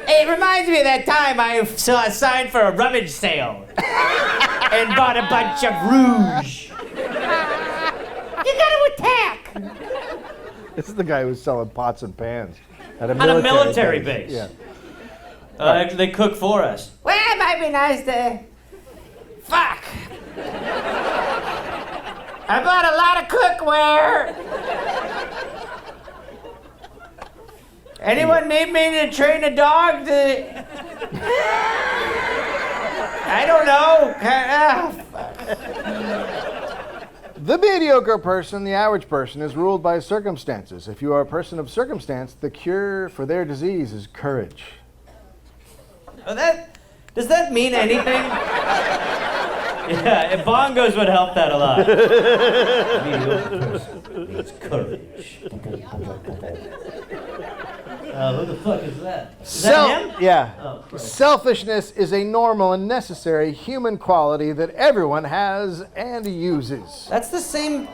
Hey, it reminds me of that time I saw a sign for a rummage sale and bought a bunch of rouge. You got to attack. This is the guy who's selling pots and pans at a military base. Yeah. They cook for us. Well, it might be nice to. Fuck. I bought a lot of cookware. Anyone need me to train a dog to? I don't know. The mediocre person, the average person, is ruled by circumstances. If you are a person of circumstance, the cure for their disease is courage. Does that mean anything? Yeah, bongos would help that a lot. Mediocre person needs courage. Who the fuck is that? Is that him? Yeah. Oh, Christ. Selfishness is a normal and necessary human quality that everyone has and uses. That's the same.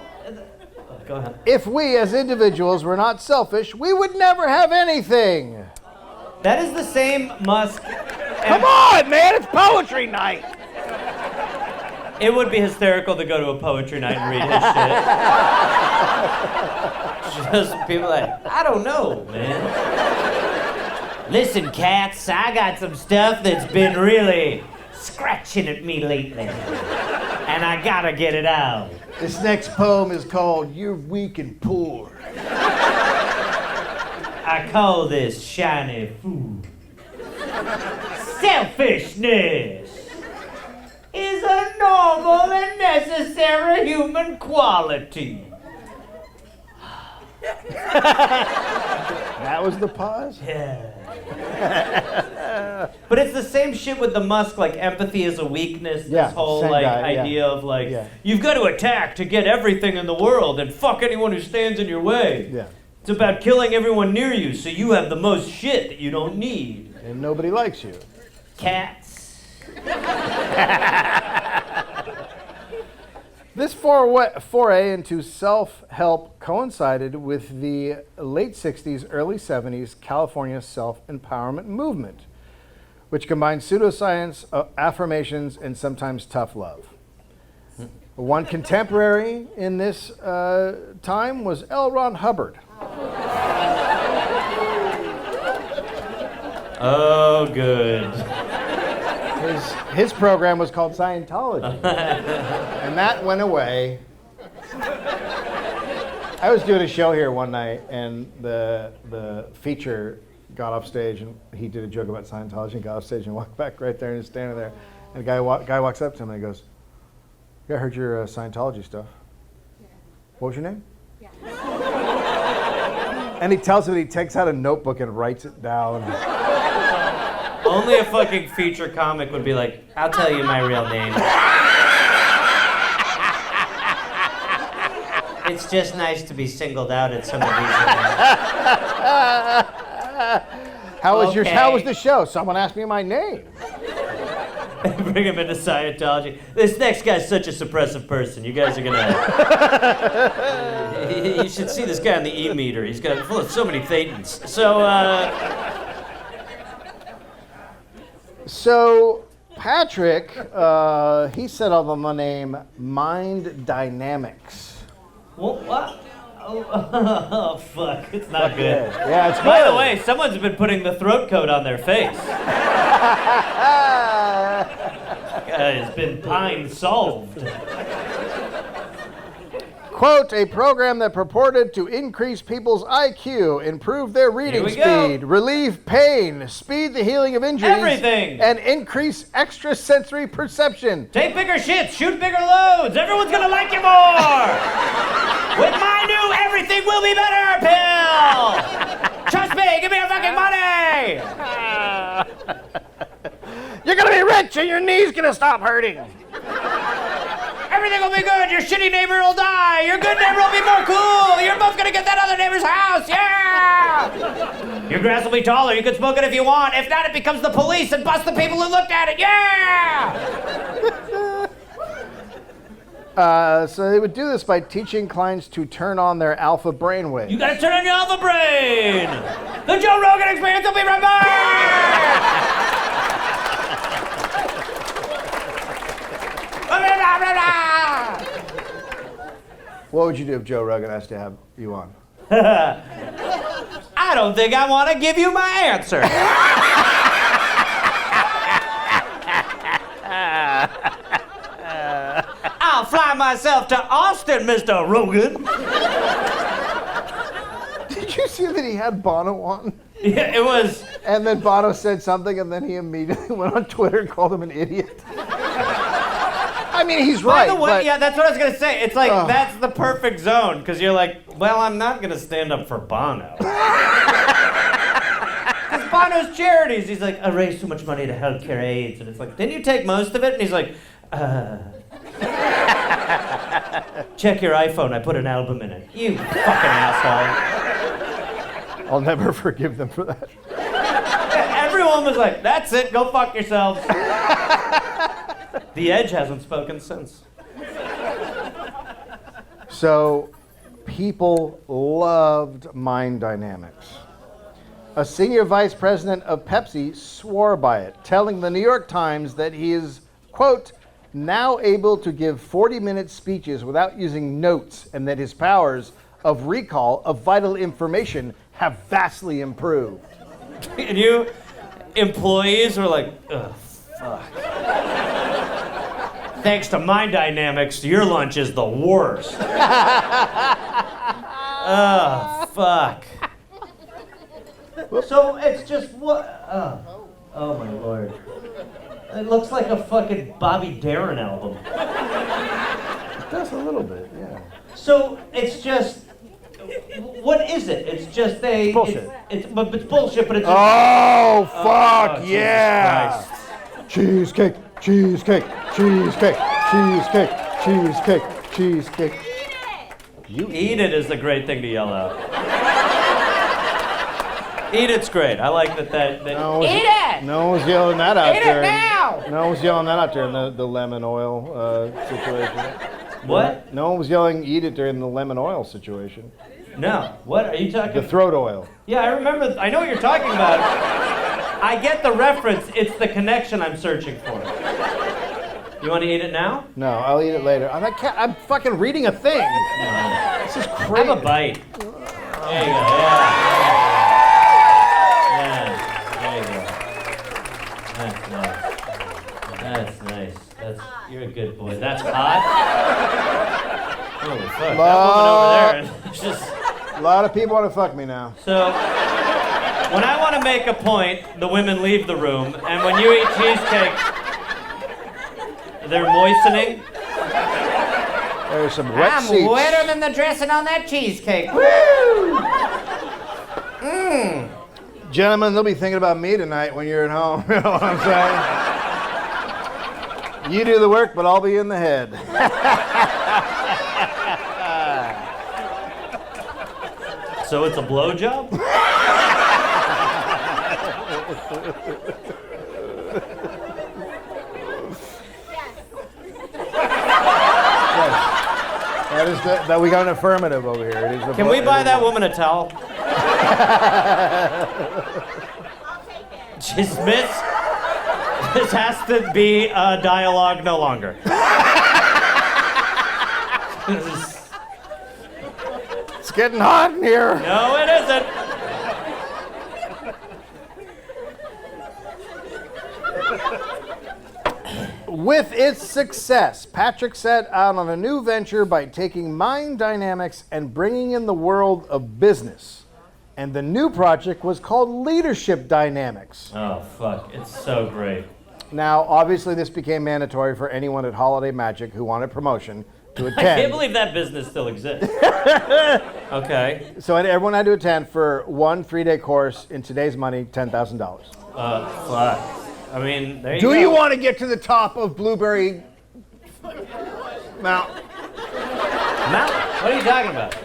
Go ahead. If we as individuals were not selfish, we would never have anything. That is the same Musk. Come on, man, it's poetry night. It would be hysterical to go to a poetry night and read his shit. Just people like, I don't know, man. Listen, cats, I got some stuff that's been really scratching at me lately. And I gotta get it out. This next poem is called You're Weak and Poor. I call this shiny food. Selfishness is a normal and necessary human quality. That was the pause? Yeah. But it's the same shit with the Musk, like empathy is a weakness. Yeah, this whole same like guy, yeah. idea of like Yeah. you've got to attack to get everything in the world and fuck anyone who stands in your way. Yeah. It's about killing everyone near you so you have the most shit that you don't need. And nobody likes you. Cats. This foray into self-help coincided with the late 60s, early 70s California self-empowerment movement, which combined pseudoscience, affirmations, and sometimes tough love. One contemporary in this time was L. Ron Hubbard. Oh, good. His program was called Scientology, and that went away. I was doing a show here one night, and the feature got off stage, and he did a joke about Scientology, and got off stage and walked back right there, and he's standing there. And the guy walks up to him, and he goes, "Yeah, I heard your Scientology stuff. What was your name?" And he tells him, he takes out a notebook and writes it down. Only a fucking feature comic would be like, I'll tell you my real name. It's just nice to be singled out at some of these events. How was the show? Someone asked me my name. Bring him into Scientology. This next guy's such a suppressive person. You guys are gonna... You should see this guy on the E-meter. He's got full of so many thetans. So Patrick, he settled on the name Mind Dynamics. What? Oh, fuck. It's not good. Yeah, it's good. By the way, someone's been putting the throat coat on their face. It's been pine solved. Quote, a program that purported to increase people's IQ, improve their reading speed, relieve pain, speed the healing of injuries, everything, and increase extrasensory perception. Take bigger shits, shoot bigger loads, everyone's gonna like you more! With my new everything will be better pill! Trust me, give me your fucking money! You're gonna be rich and your knee's gonna stop hurting. Everything will be good. Your shitty neighbor will die. Your good neighbor will be more cool. You're both gonna get that other neighbor's house. Yeah! Your grass will be taller. You can smoke it if you want. If not, it becomes the police and bust the people who looked at it. Yeah! So they would do this by teaching clients to turn on their alpha brainwaves. You gotta turn on your alpha brain. The Joe Rogan Experience will be right back. What would you do if Joe Rogan asked to have you on? I don't think I want to give you my answer. I'll fly myself to Austin, Mr. Rogan. Did you see that he had Bono on? Yeah, it was. And then Bono said something, and then he immediately went on Twitter and called him an idiot. I mean, he's right. By the way, but... yeah, that's what I was gonna say. It's like that's the perfect zone because you're like, well, I'm not gonna stand up for Bono. Because Bono's charities, he's like, I raised so much money to help cure AIDS, and it's like, didn't you take most of it? And he's like, check your iPhone. I put an album in it. You fucking asshole. I'll never forgive them for that. Everyone was like, that's it. Go fuck yourselves. The Edge hasn't spoken since. So, people loved Mind Dynamics. A senior vice president of Pepsi swore by it, telling the New York Times that he is, quote, now able to give 40-minute speeches without using notes, and that his powers of recall of vital information have vastly improved. And you employees were like, ugh, fuck. Thanks to Mind Dynamics, your lunch is the worst. Oh, fuck. So it's just what? Oh my lord. It looks like a fucking Bobby Darin album. It does a little bit, yeah. So it's just, what is it? It's just a... It's bullshit. It's bullshit, but it's... Oh, fuck, Jesus yeah! Christ. Cheesecake, cheesecake, cheesecake, cheesecake, cheesecake, cheesecake. You Eat it is the great thing to yell out. Eat it's great. I like that. No, Eat it! No one was yelling that out Eat there. it now! No one was yelling that out there in the lemon oil situation. What? No one was yelling eat it during the lemon oil situation. No. What are you talking The throat oil. Yeah, I remember. I know what you're talking about. I get the reference. It's the connection I'm searching for. You want to eat it now? No, I'll eat it later. I'm fucking reading a thing. This is crazy. Have a bite. There you go. Yeah. There you go. That's nice. That's nice. You're a good boy. That's hot. Holy fuck, that woman over there is just... A lot of people want to fuck me now. So, when I want to make a point, the women leave the room, and when you eat cheesecake, they're moistening. There's some wet I'm seats. wetter than the dressing on that cheesecake. Woo! Gentlemen, they'll be thinking about me tonight when you're at home. You know what I'm saying? You do the work, but I'll be in the head. So it's a blowjob? That we got an affirmative over here. It is Can we buy that woman a towel? Just this has to be a dialogue no longer. It's getting hot in here. No, it isn't. With its success, Patrick set out on a new venture by taking mind dynamics and bringing in the world of business. And the new project was called Leadership Dynamics. Oh, fuck. It's so great. Now, obviously, this became mandatory for anyone at Holiday Magic who wanted promotion to attend. I can't believe that business still exists. Okay. So everyone had to attend for one 3-day course. In today's money, $10,000. Fuck. I mean, there you Do go. you want to get to the top of Blueberry Mount? Mount? What are you talking about?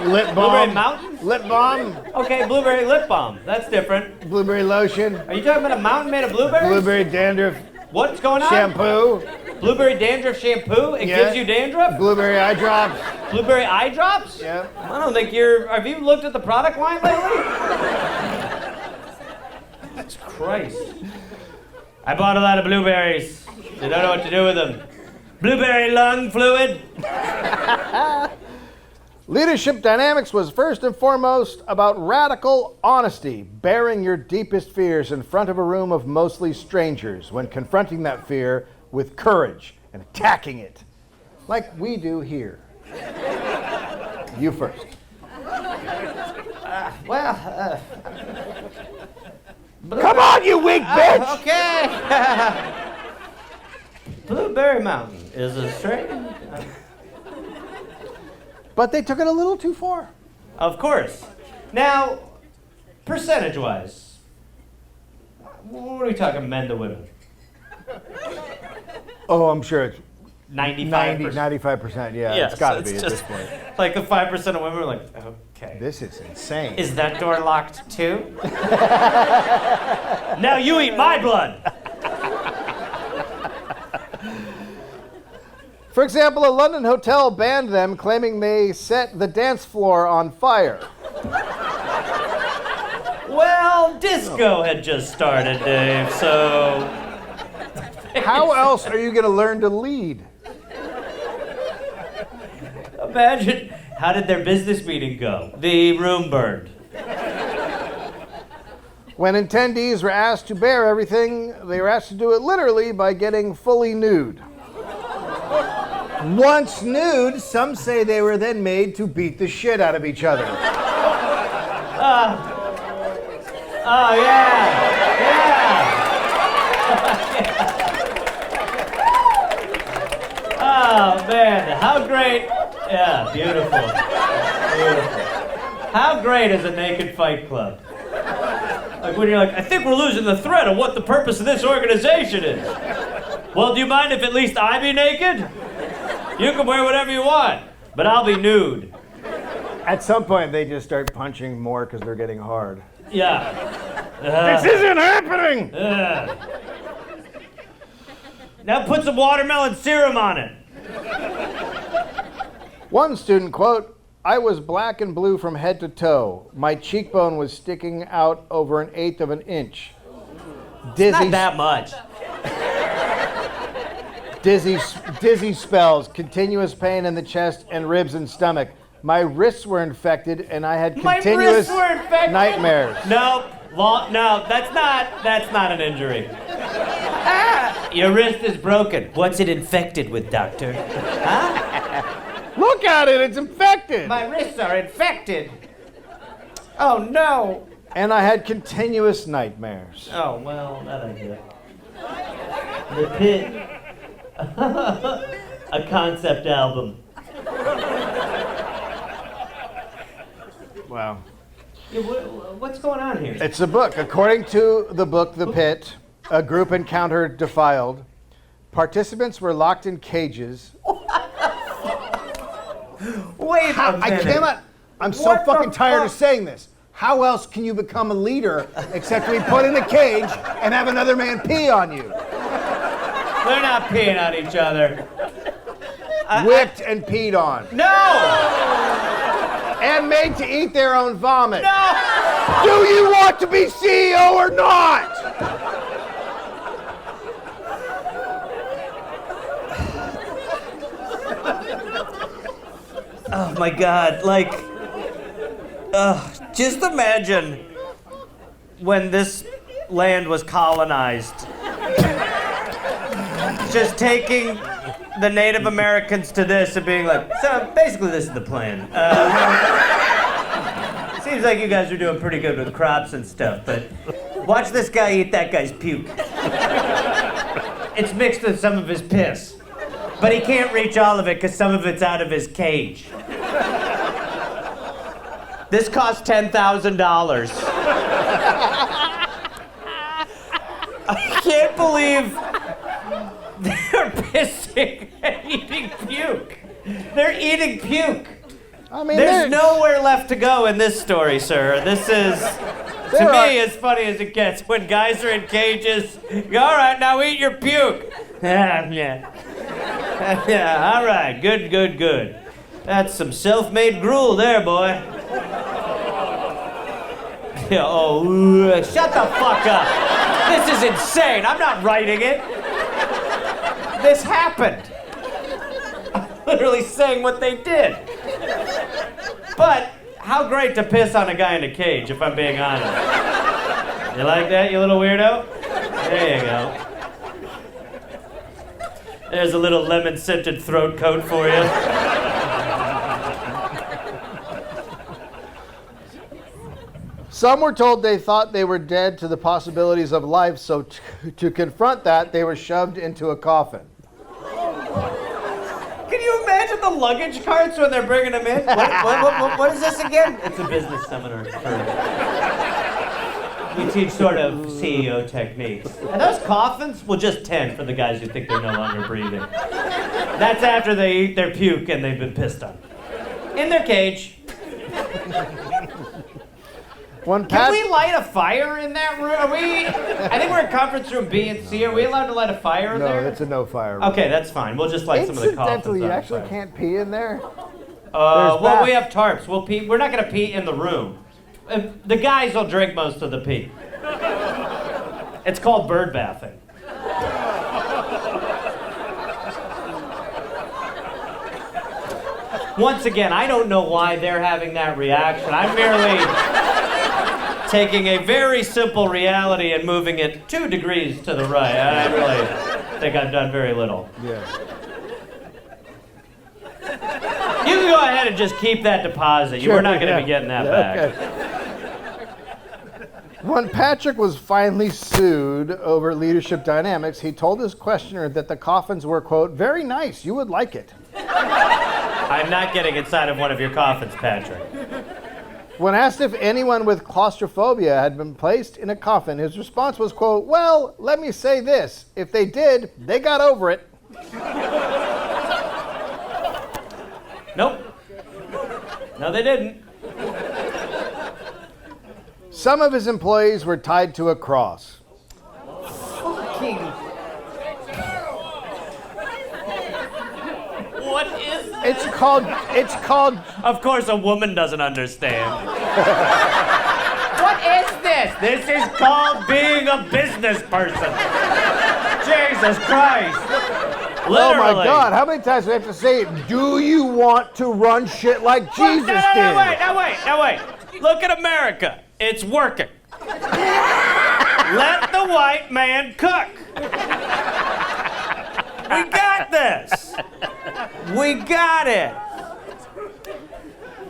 Lip balm? Blueberry Mountain? Lip balm? Okay, blueberry lip balm. That's different. Blueberry lotion? Are you talking about a mountain made of blueberries? Blueberry dandruff What's going on? shampoo? Blueberry dandruff shampoo? It Yeah. gives you dandruff? Blueberry eye drops? Blueberry eye drops? Yeah. I don't think have you looked at the product line lately? Jesus Christ. I bought a lot of blueberries. I don't know what to do with them. Blueberry lung fluid? Leadership Dynamics was first and foremost about radical honesty, bearing your deepest fears in front of a room of mostly strangers when confronting that fear with courage and attacking it, like we do here. You first. Come on, you weak bitch! Okay. Blueberry Mountain is a strange... But they took it a little too far. Of course. Now, percentage-wise, what are we talking, men to women? Oh, I'm sure it's 95%. 95%, yeah. Yes, It's got to it's be at just- this point. Like the 5% of women are like, okay. This is insane. Is that door locked too? Now you eat my blood. For example, a London hotel banned them, claiming they set the dance floor on fire. Well, disco had just started, Dave, so... How else are you going to learn to lead? Imagine, how did their business meeting go? The room burned. When attendees were asked to bear everything, they were asked to do it literally by getting fully nude. Once nude, some say they were then made to beat the shit out of each other. Oh, yeah. Oh, man, how great. Yeah, beautiful. Beautiful. How great is a naked fight club? Like when you're like, I think we're losing the thread of what the purpose of this organization is. Well, do you mind if at least I be naked? You can wear whatever you want, but I'll be nude. At some point, they just start punching more because they're getting hard. Yeah. This isn't happening! Now put some watermelon serum on it. One student, quote, I was black and blue from head to toe. My cheekbone was sticking out over 1/8 of an inch. Not that much. Dizzy spells, continuous pain in the chest and ribs and stomach. My wrists were infected and I had My continuous wrists were infected? nightmares. No, that's not an injury. Your wrist is broken. What's it infected with, doctor? Huh? Look at it, it's infected. My wrists are infected. Oh no. And I had continuous nightmares. Oh, well, that I get. The Pit. A concept album. Wow. Yeah, what's going on here? It's a book. According to the book, The Pit, a group encountered defiled. Participants were locked in cages. Wait a minute. I cannot. I'm so What the fucking tired of fuck? saying this. How else can you become a leader except to be put in a cage and have another man pee on you? They're not peeing on each other. Whipped and peed on. No! And made to eat their own vomit. No! Do you want to be CEO or not? Oh my God, like, just imagine when this land was colonized. Just taking the Native Americans to this and being like, so basically this is the plan. Seems like you guys are doing pretty good with crops and stuff, but watch this guy eat that guy's puke. It's mixed with some of his piss. But he can't reach all of it because some of it's out of his cage. This cost $10,000. I can't believe they're pissing and eating puke. They're eating puke. I mean, There's nowhere left to go in this story, sir. This is, to me, as funny as it gets. When guys are in cages, you go, all right, now eat your puke. Yeah. Yeah, all right, good. That's some self-made gruel there, boy. Yeah, oh, shut the fuck up. This is insane. I'm not writing it. This happened. I'm literally saying what they did. But how great to piss on a guy in a cage, if I'm being honest. You like that, you little weirdo? There you go. There's a little lemon-scented throat coat for you. Some were told they thought they were dead to the possibilities of life, so to confront that, they were shoved into a coffin. Can you imagine the luggage carts when they're bringing them in? What is this again? It's a business seminar. We teach sort of CEO techniques. And those coffins, well, just 10 for the guys who think they're no longer breathing. That's after they eat their puke and they've been pissed on. In their cage. Can we light a fire in that room? I think we're in conference room B and C. Are we allowed to light a fire in there? No, it's a no fire room. Okay, that's fine. We'll just light some of the coffins. Incidentally, you actually can't pee in there? Well, we have tarps. We'll pee. We're not going to pee in the room. The guys will drink most of the pee. It's called bird bathing. Once again, I don't know why they're having that reaction. I'm merely taking a very simple reality and moving it 2 degrees to the right. I really think I've done very little. Yeah. You can go ahead and just keep that deposit. Sure, We're not going to be getting that back. Okay. When Patrick was finally sued over leadership dynamics, he told his questioner that the coffins were, quote, very nice, you would like it. I'm not getting inside of one of your coffins, Patrick. When asked if anyone with claustrophobia had been placed in a coffin, his response was, quote, well, let me say this. If they did, they got over it. Nope. No, they didn't. Some of his employees were tied to a cross. Fucking. What is this? It's called, Of course, a woman doesn't understand. What is this? This is called being a business person. Jesus Christ. Literally. oh my God, how many times do we have to say it? Do you want to run shit like Jesus did? Now wait. Look at America. It's working. Let the white man cook. We got this. We got it.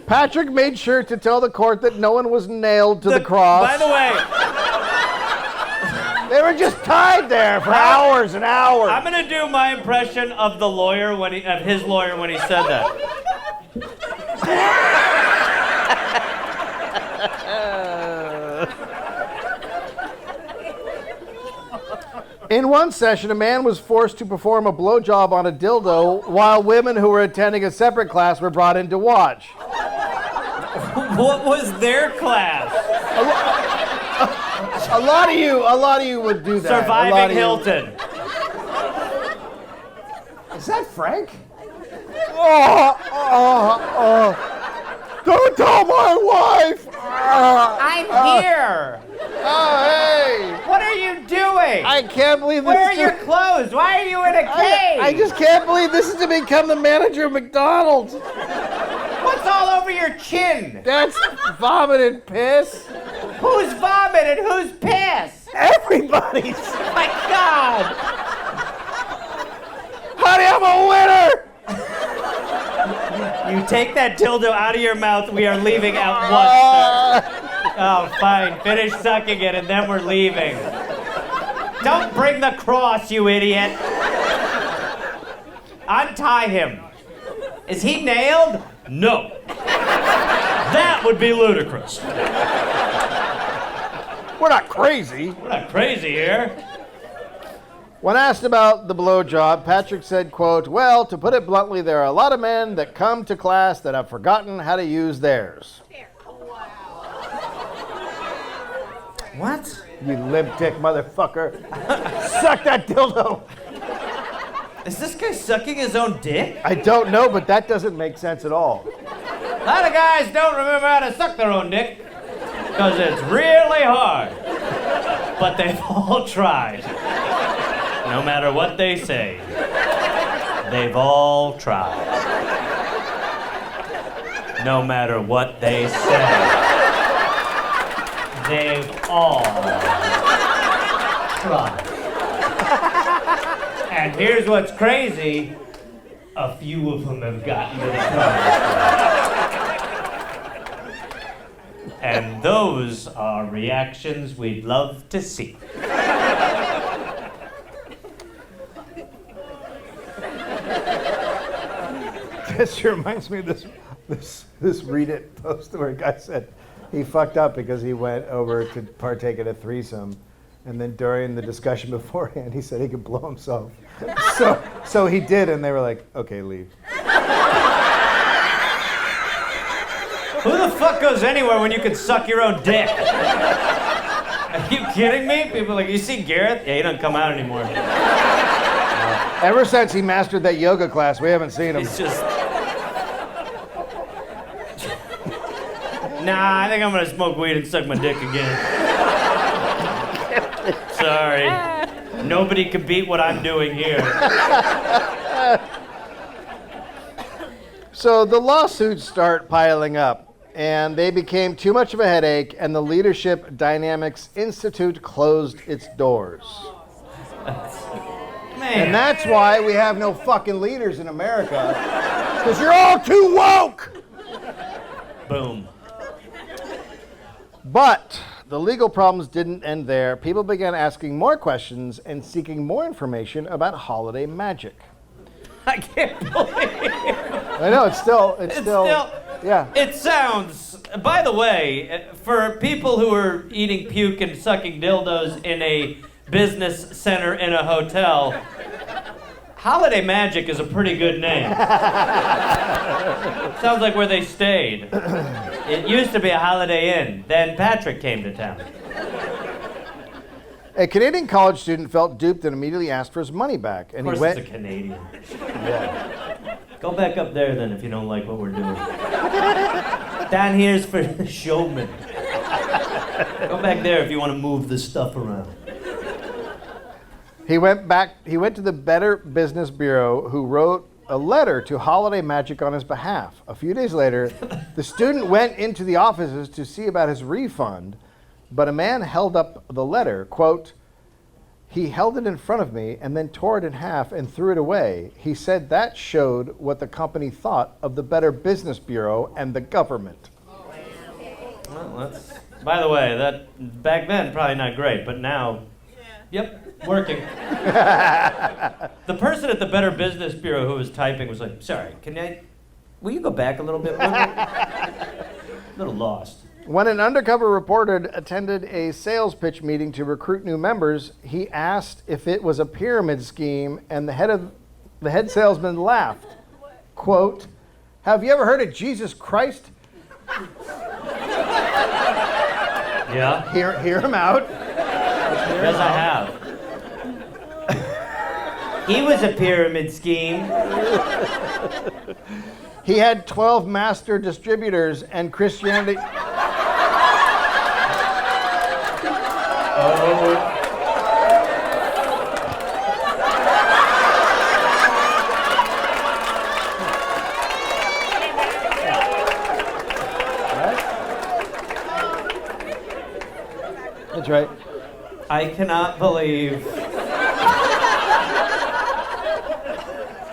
Patrick made sure to tell the court that no one was nailed to the cross. By the way, They were just tied there for hours and hours. I'm gonna do my impression of the lawyer of his lawyer when he said that. In one session, a man was forced to perform a blowjob on a dildo while women who were attending a separate class were brought in to watch. What was their class? A lot of you would do that. Surviving Hilton. Is that Frank? Don't tell my wife! I'm here. Oh, hey! What are you doing? I can't believe this. Where are your clothes? Why are you in a cage? I just can't believe this is to become the manager of McDonald's. What's all over your chin? That's vomit and piss. Who's vomit and who's piss? Everybody's. My God! Honey, I'm a winner! You take that dildo out of your mouth, we are leaving at once, sir. Oh, fine. Finish sucking it, and then we're leaving. Don't bring the cross, you idiot. Untie him. Is he nailed? No. That would be ludicrous. We're not crazy. We're not crazy here. When asked about the blowjob, Patrick said, quote, well, to put it bluntly, there are a lot of men that come to class that have forgotten how to use theirs. What? You lip-dick motherfucker. Suck that dildo. Is this guy sucking his own dick? I don't know, but that doesn't make sense at all. A lot of guys don't remember how to suck their own dick because it's really hard. But they've all tried. No matter what they say, they've all tried. No matter what they say, they've all tried. And here's what's crazy, a few of them have gotten to the top. And those are reactions we'd love to see. This reminds me of this Read It post where a guy said he fucked up because he went over to partake in a threesome, and then during the discussion beforehand, he said he could blow himself. So he did, and they were like, okay, leave. Who the fuck goes anywhere when you can suck your own dick? Are you kidding me? People are like, you see Gareth? Yeah, he doesn't come out anymore. Ever since he mastered that yoga class, we haven't seen him. He's just... Nah, I think I'm gonna smoke weed and suck my dick again. Sorry. Nobody can beat what I'm doing here. So the lawsuits start piling up, and they became too much of a headache, and the Leadership Dynamics Institute closed its doors. Man. And that's why we have no fucking leaders in America, because you're all too woke. Boom. But the legal problems didn't end there. People began asking more questions and seeking more information about holiday magic. I can't believe it. I know, it's still, yeah. It sounds, by the way, for people who are eating puke and sucking dildos in a business center in a hotel, Holiday Magic is a pretty good name. Sounds like where they stayed. It used to be a Holiday Inn. Then Patrick came to town. A Canadian college student felt duped and immediately asked for his money back. And Of course he went. it's a Canadian. Yeah. Go back up there then if you don't like what we're doing. Down here's for the showman. Go back there if you want to move the stuff around. He went to the Better Business Bureau, who wrote a letter to Holiday Magic on his behalf. A few days later, the student went into the offices to see about his refund, but a man held up the letter, quote, He held it in front of me and then tore it in half and threw it away. He said that showed what the company thought of the Better Business Bureau and the government. Well, by the way, that back then probably not great, but now, yep, working. The person at the Better Business Bureau who was typing was like, sorry, will you go back a little bit? A little lost. When an undercover reporter attended a sales pitch meeting to recruit new members, he asked if it was a pyramid scheme, and the head salesman laughed. Quote, "Have you ever heard of Jesus Christ?" Yeah? Hear him out. Yes, I have. He was a pyramid scheme. He had 12 master distributors, and Christianity. That's right. I cannot believe.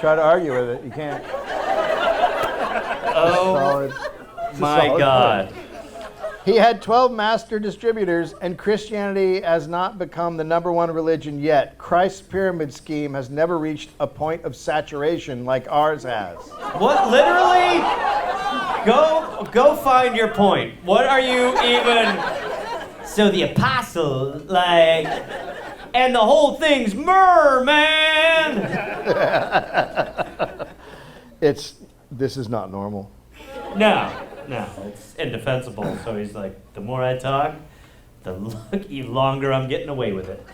Try to argue with it. You can't. Oh Solid. my solid God. point. He had 12 master distributors, and Christianity has not become the #1 religion yet. Christ's pyramid scheme has never reached a point of saturation like ours has. What? Literally? Go find your point. What are you even? So the apostle, And the whole thing's myrrh, man. This is not normal. No, it's indefensible. So he's like, the more I talk, the longer I'm getting away with it.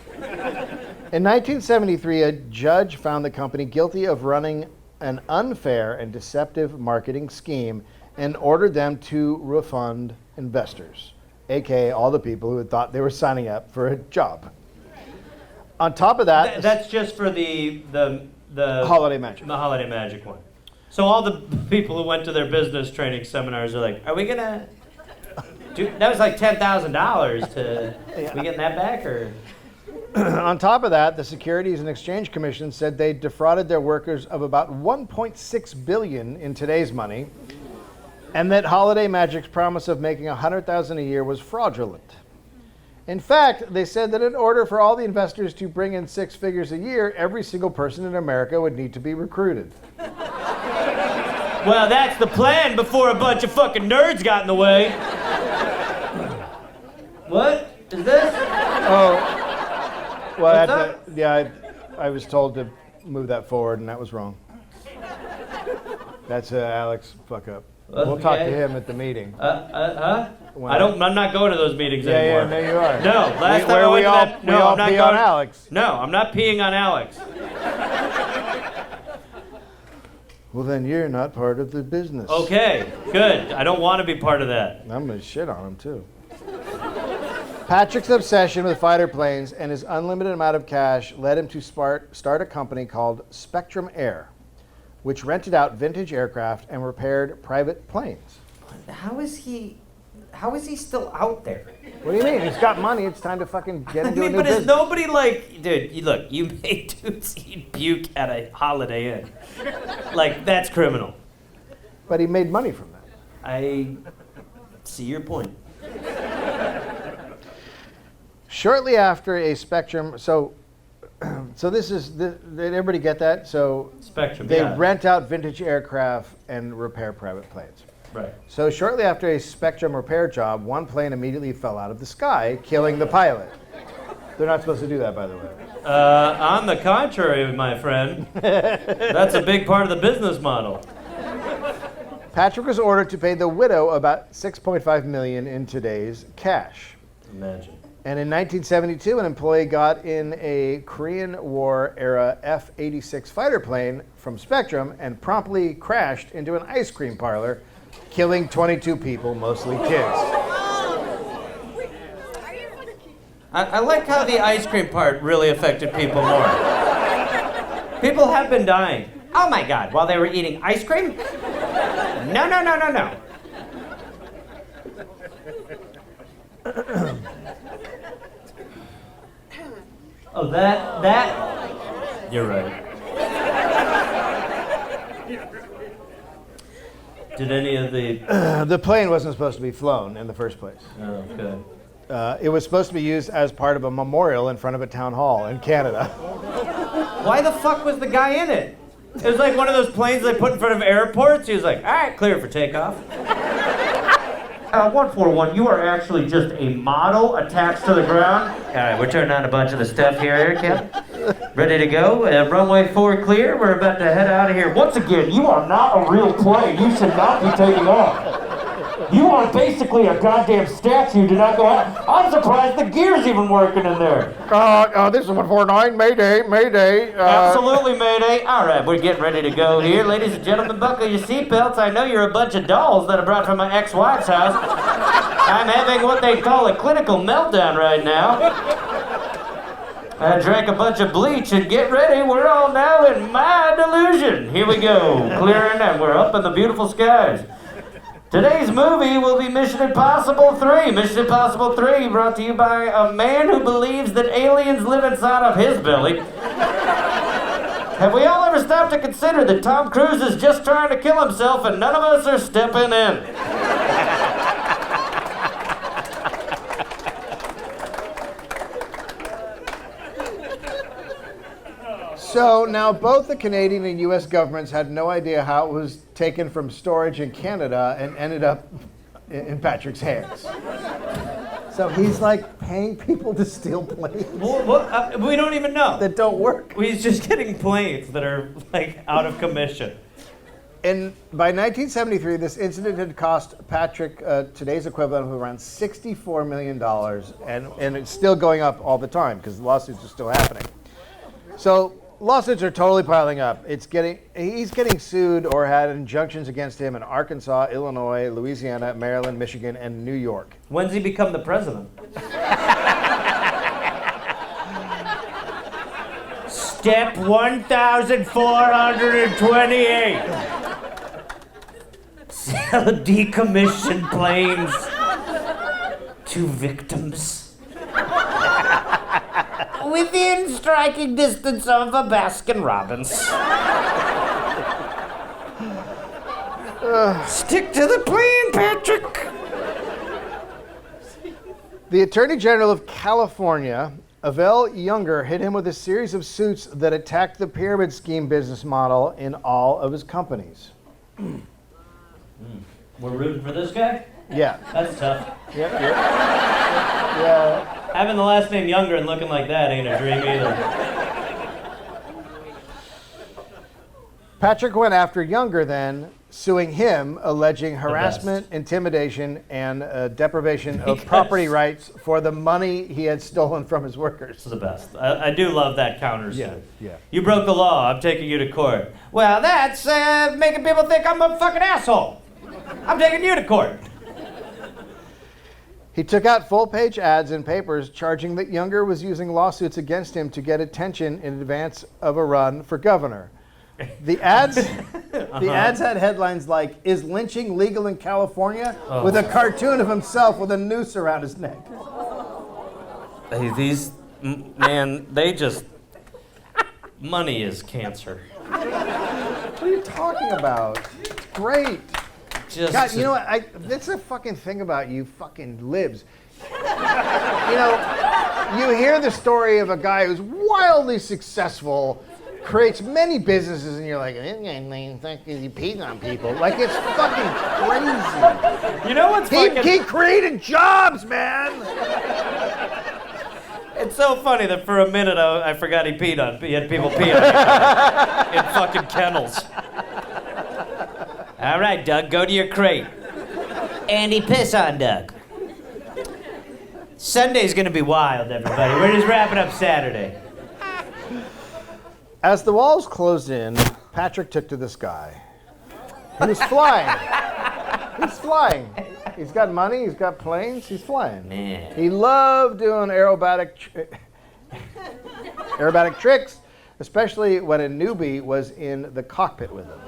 In 1973, a judge found the company guilty of running an unfair and deceptive marketing scheme and ordered them to refund investors, aka all the people who had thought they were signing up for a job. On top of that, That's just for the holiday magic. The holiday magic one. So all the people who went to their business training seminars are like, are we gonna do that? Was like $10,000 to we getting that back or? On top of that, the Securities and Exchange Commission said they defrauded their workers of about $1.6 billion in today's money, and that Holiday Magic's promise of making $100,000 a year was fraudulent. In fact, they said that in order for all the investors to bring in 6 figures a year, every single person in America would need to be recruited. Well, that's the plan before a bunch of fucking nerds got in the way. What is this? Oh, well, What's I was told to move that forward, and that was wrong. That's Alex fuck up. We'll talk to Okay. him at the meeting. Huh? I'm not going to those meetings Yeah, anymore. no, you are. No, last time where I went we to all, that. we No, all I'm not pee going. on Alex. No, I'm not peeing on Alex. Well, then you're not part of the business. Okay, good. I don't want to be part of that. I'm gonna shit on him too. Patrick's obsession with fighter planes and his unlimited amount of cash led him to start a company called Spectrum Air, which rented out vintage aircraft and repaired private planes. how is he still out there? What do you mean? He's got money. It's time to fucking get I into a mean, new but is business. nobody like, dude? You made dudes eat puke at a Holiday Inn. Like that's criminal. But he made money from that. I see your point. Shortly after a Spectrum, so this is, did everybody get that? So Spectrum. they Yeah. rent out vintage aircraft and repair private planes. Right. So shortly after a Spectrum repair job, one plane immediately fell out of the sky, killing the pilot. They're not supposed to do that, by the way. On the contrary, my friend, that's a big part of the business model. Patrick was ordered to pay the widow about $6.5 million in today's cash. Imagine. And in 1972, an employee got in a Korean War era F-86 fighter plane from Spectrum and promptly crashed into an ice cream parlor, killing 22 people, mostly kids. I like how the ice cream part really affected people more. People have been dying. Oh my God, while they were eating ice cream? No. Oh, that. You're right. Did any of the... The plane wasn't supposed to be flown in the first place. Oh, good. It was supposed to be used as part of a memorial in front of a town hall in Canada. Why the fuck was the guy in it? It was like one of those planes they put in front of airports. He was like, all right, clear for takeoff. 141, you are actually just a model attached to the ground. All right, we're turning on a bunch of the stuff here, Kim. Ready to go? Runway 4 clear. We're about to head out of here. Once again, you are not a real plane. You should not be taking off. You are basically a goddamn statue. Do not go out. I'm surprised the gear's even working in there. This is 149. Mayday, Mayday. Absolutely, Mayday. All right, we're getting ready to go here. Ladies and gentlemen, buckle your seatbelts. I know you're a bunch of dolls that I brought from my ex-wife's house. I'm having what they call a clinical meltdown right now. I drank a bunch of bleach and get ready. We're all now in my delusion. Here we go. Clearing and we're up in the beautiful skies. Today's movie will be Mission Impossible 3. Mission Impossible 3 brought to you by a man who believes that aliens live inside of his belly. Have we all ever stopped to consider that Tom Cruise is just trying to kill himself and none of us are stepping in? So now both the Canadian and U.S. governments had no idea how it was taken from storage in Canada and ended up in Patrick's hands. So he's like paying people to steal planes We don't even know. that don't work. He's just getting planes that are like out of commission. And by 1973, this incident had cost Patrick today's equivalent of around $64 million, and it's still going up all the time because the lawsuits are still happening. So lawsuits are totally piling up. He's getting sued or had injunctions against him in Arkansas, Illinois, Louisiana, Maryland, Michigan, and New York. When's he become the president? Step 1428. Sell decommissioned planes to victims. Within striking distance of a Baskin Robbins. Stick to the plan, Patrick. The Attorney General of California, Avell Younger, hit him with a series of suits that attacked the pyramid scheme business model in all of his companies. We're rooting for this guy? Yeah. That's tough. Yeah. Having the last name Younger and looking like that ain't a dream either. Patrick went after Younger then, suing him, alleging harassment, intimidation, and deprivation of property rights for the money he had stolen from his workers. It's the best. I do love that counter suit. Yeah. You broke the law. I'm taking you to court. Well, that's making people think I'm a fucking asshole. I'm taking you to court. He took out full-page ads in papers charging that Younger was using lawsuits against him to get attention in advance of a run for governor. The ads, the ads had headlines like, "Is lynching legal in California?" with a cartoon of himself with a noose around his neck. Hey, these, man, they just, money is cancer. What are you talking about? It's great. Just God, you know what? That's the fucking thing about you fucking libs. You know, you hear the story of a guy who's wildly successful, creates many businesses, and you're like, this guy is beating on people. Like, it's fucking crazy. You know what's He created jobs, man. It's so funny that for a minute I forgot he had people peeing on him in fucking kennels. All right, Doug, go to your crate. Andy, piss on Doug. Sunday's gonna be wild, everybody. We're just wrapping up Saturday. As the walls closed in, Patrick took to the sky. He was flying. He's flying. He's got money, he's got planes, he's flying. Man. He loved doing aerobatic tricks, especially when a newbie was in the cockpit with him.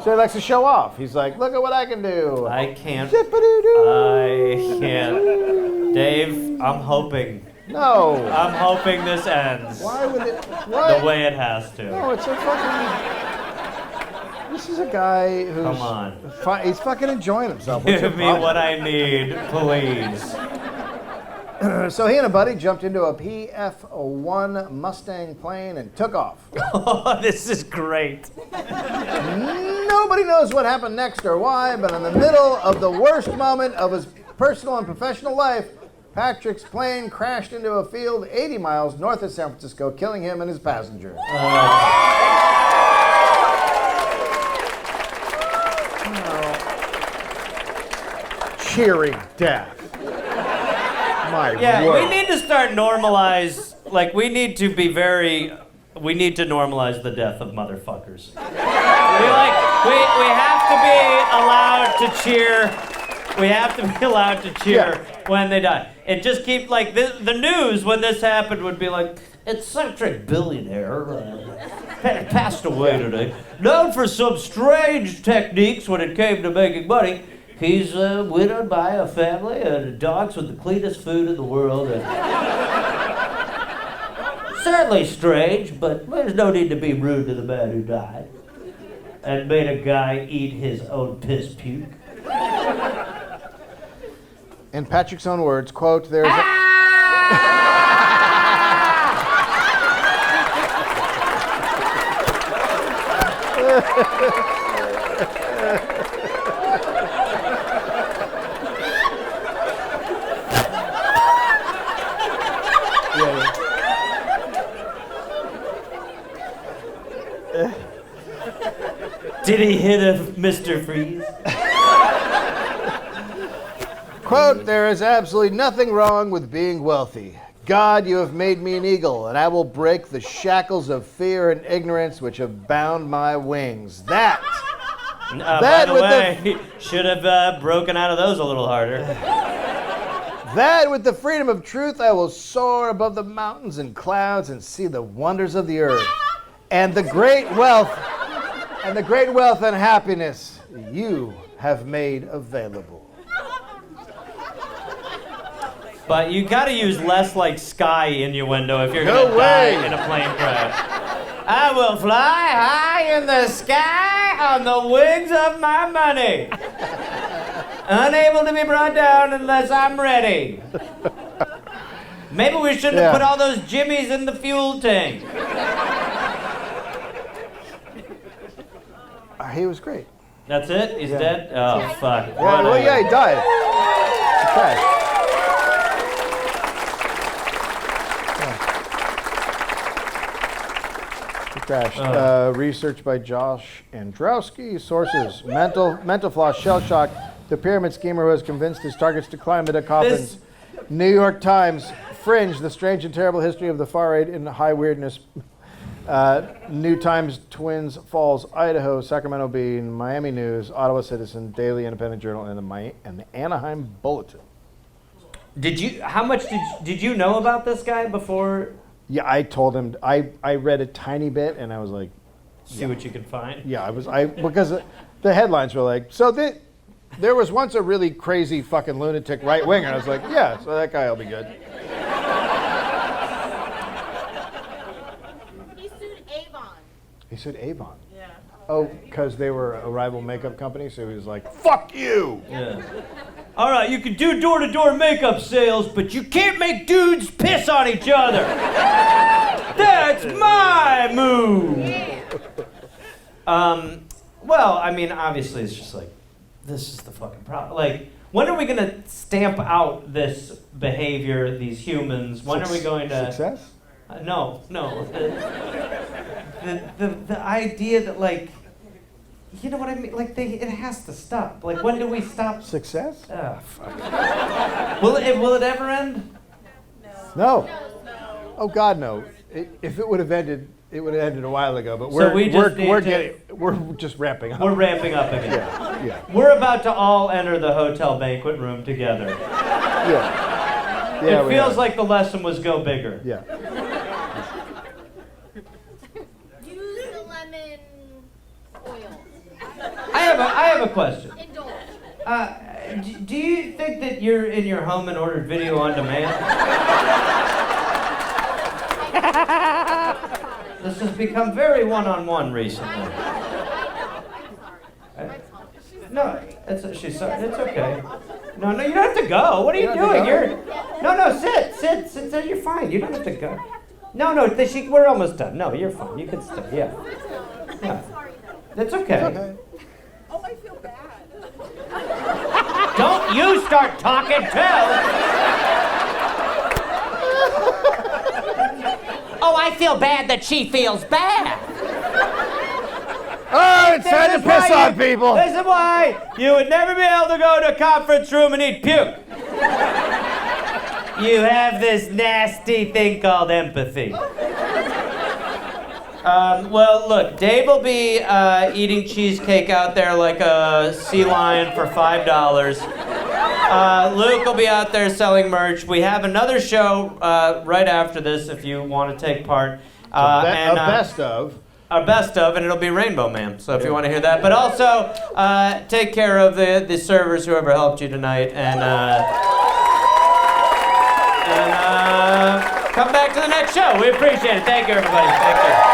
So he likes to show off. He's like, look at what I can do. I can't. Zippity-doo. I can't. Dave, I'm hoping No. I'm hoping this ends Why would it? What? the way it has to. No, it's a fucking. This is a guy who's. Come on. He's fucking enjoying himself. What's your Give me problem? what I need, please. So he and a buddy jumped into a PF-1 Mustang plane and took off. Oh, this is great. Nobody knows what happened next or why, but in the middle of the worst moment of his personal and professional life, Patrick's plane crashed into a field 80 miles north of San Francisco, killing him and his passenger. Cheering death. My Yeah, word. we need to start normalize, like, we need to normalize the death of motherfuckers. We have to be allowed to cheer. We have to be allowed to cheer when they die. It just keeps, like, the news when this happened would be like, eccentric billionaire passed away today. Known for some strange techniques when it came to making money. He's widowed by a family and dogs with the cleanest food in the world. And certainly strange, but there's no need to be rude to the man who died and made a guy eat his own piss puke. In Patrick's own words, quote, there's Did he hit a Mr. Freeze? quote, there is absolutely nothing wrong with being wealthy. God, you have made me an eagle, and I will break the shackles of fear and ignorance which have bound my wings. By the way, should have broken out of those a little harder. That with the freedom of truth I will soar above the mountains and clouds and see the wonders of the earth. And the great wealth and happiness you have made available. But you gotta use less like sky innuendo if you're gonna die in a plane crash. I will fly high in the sky on the wings of my money. Unable to be brought down unless I'm ready. Maybe we shouldn't have put all those jimmies in the fuel tank. He was great. That's it? He's dead? Oh, fuck. Yeah, he died. He crashed. He crashed. Research by Josh Androwski. Sources: mental flaw, shell shock. The pyramid schemer was convinced his targets to climb into coffins. New York Times. Fringe: the strange and terrible history of the far right in high weirdness. New Times, Twins Falls, Idaho, Sacramento Bee, Miami News, Ottawa Citizen, Daily Independent Journal, and the Anaheim Bulletin. How much did you know about this guy before? Yeah, I told him. I read a tiny bit, and I was like, see what you can find. Yeah, because the headlines were like, so there was once a really crazy fucking lunatic right winger. I was like, yeah, so that guy will be good. He sued Avon. Yeah. Oh, because they were a rival makeup company, so he was like, fuck you! Yeah. All right, you can do door-to-door makeup sales, but you can't make dudes piss on each other. That's my move. Well, I mean, obviously, it's just like, this is the fucking problem. Like, when are we going to stamp out this behavior, these humans? When are we going to... Success? No. The idea that, like, you know what I mean? Like, it has to stop. Like, when do we stop? Success? Oh, fuck. Will it ever end? No. Oh God, no. If it would have ended, it would have ended a while ago. But So we're we're just ramping up. We're ramping up again. Yeah. We're about to all enter the hotel banquet room together. Yeah. It feels like the lesson was go bigger. Yeah. Use the lemon oil. I have a question. Indulge. Do you think that you're in your home and ordered video on demand? This has become very one-on-one recently. No, she's sorry. It's okay. No, you don't have to go. What are you doing? No, sit. You're fine. You don't have to go. No, we're almost done. No, you're fine. You can stay. Yeah. That's okay. Oh, I feel bad. Don't you start talking too. Oh, I feel bad that she feels bad. Oh, it's time to piss on people. This is why you would never be able to go to a conference room and eat puke. You have this nasty thing called empathy. Well, look, Dave will be eating cheesecake out there like a sea lion for $5. Luke will be out there selling merch. We have another show right after this if you want to take part. A best of. Our best of, and it'll be Rainbow Man, so if you want to hear that. But also, take care of the servers, whoever helped you tonight, and come back to the next show. We appreciate it. Thank you, everybody. Thank you.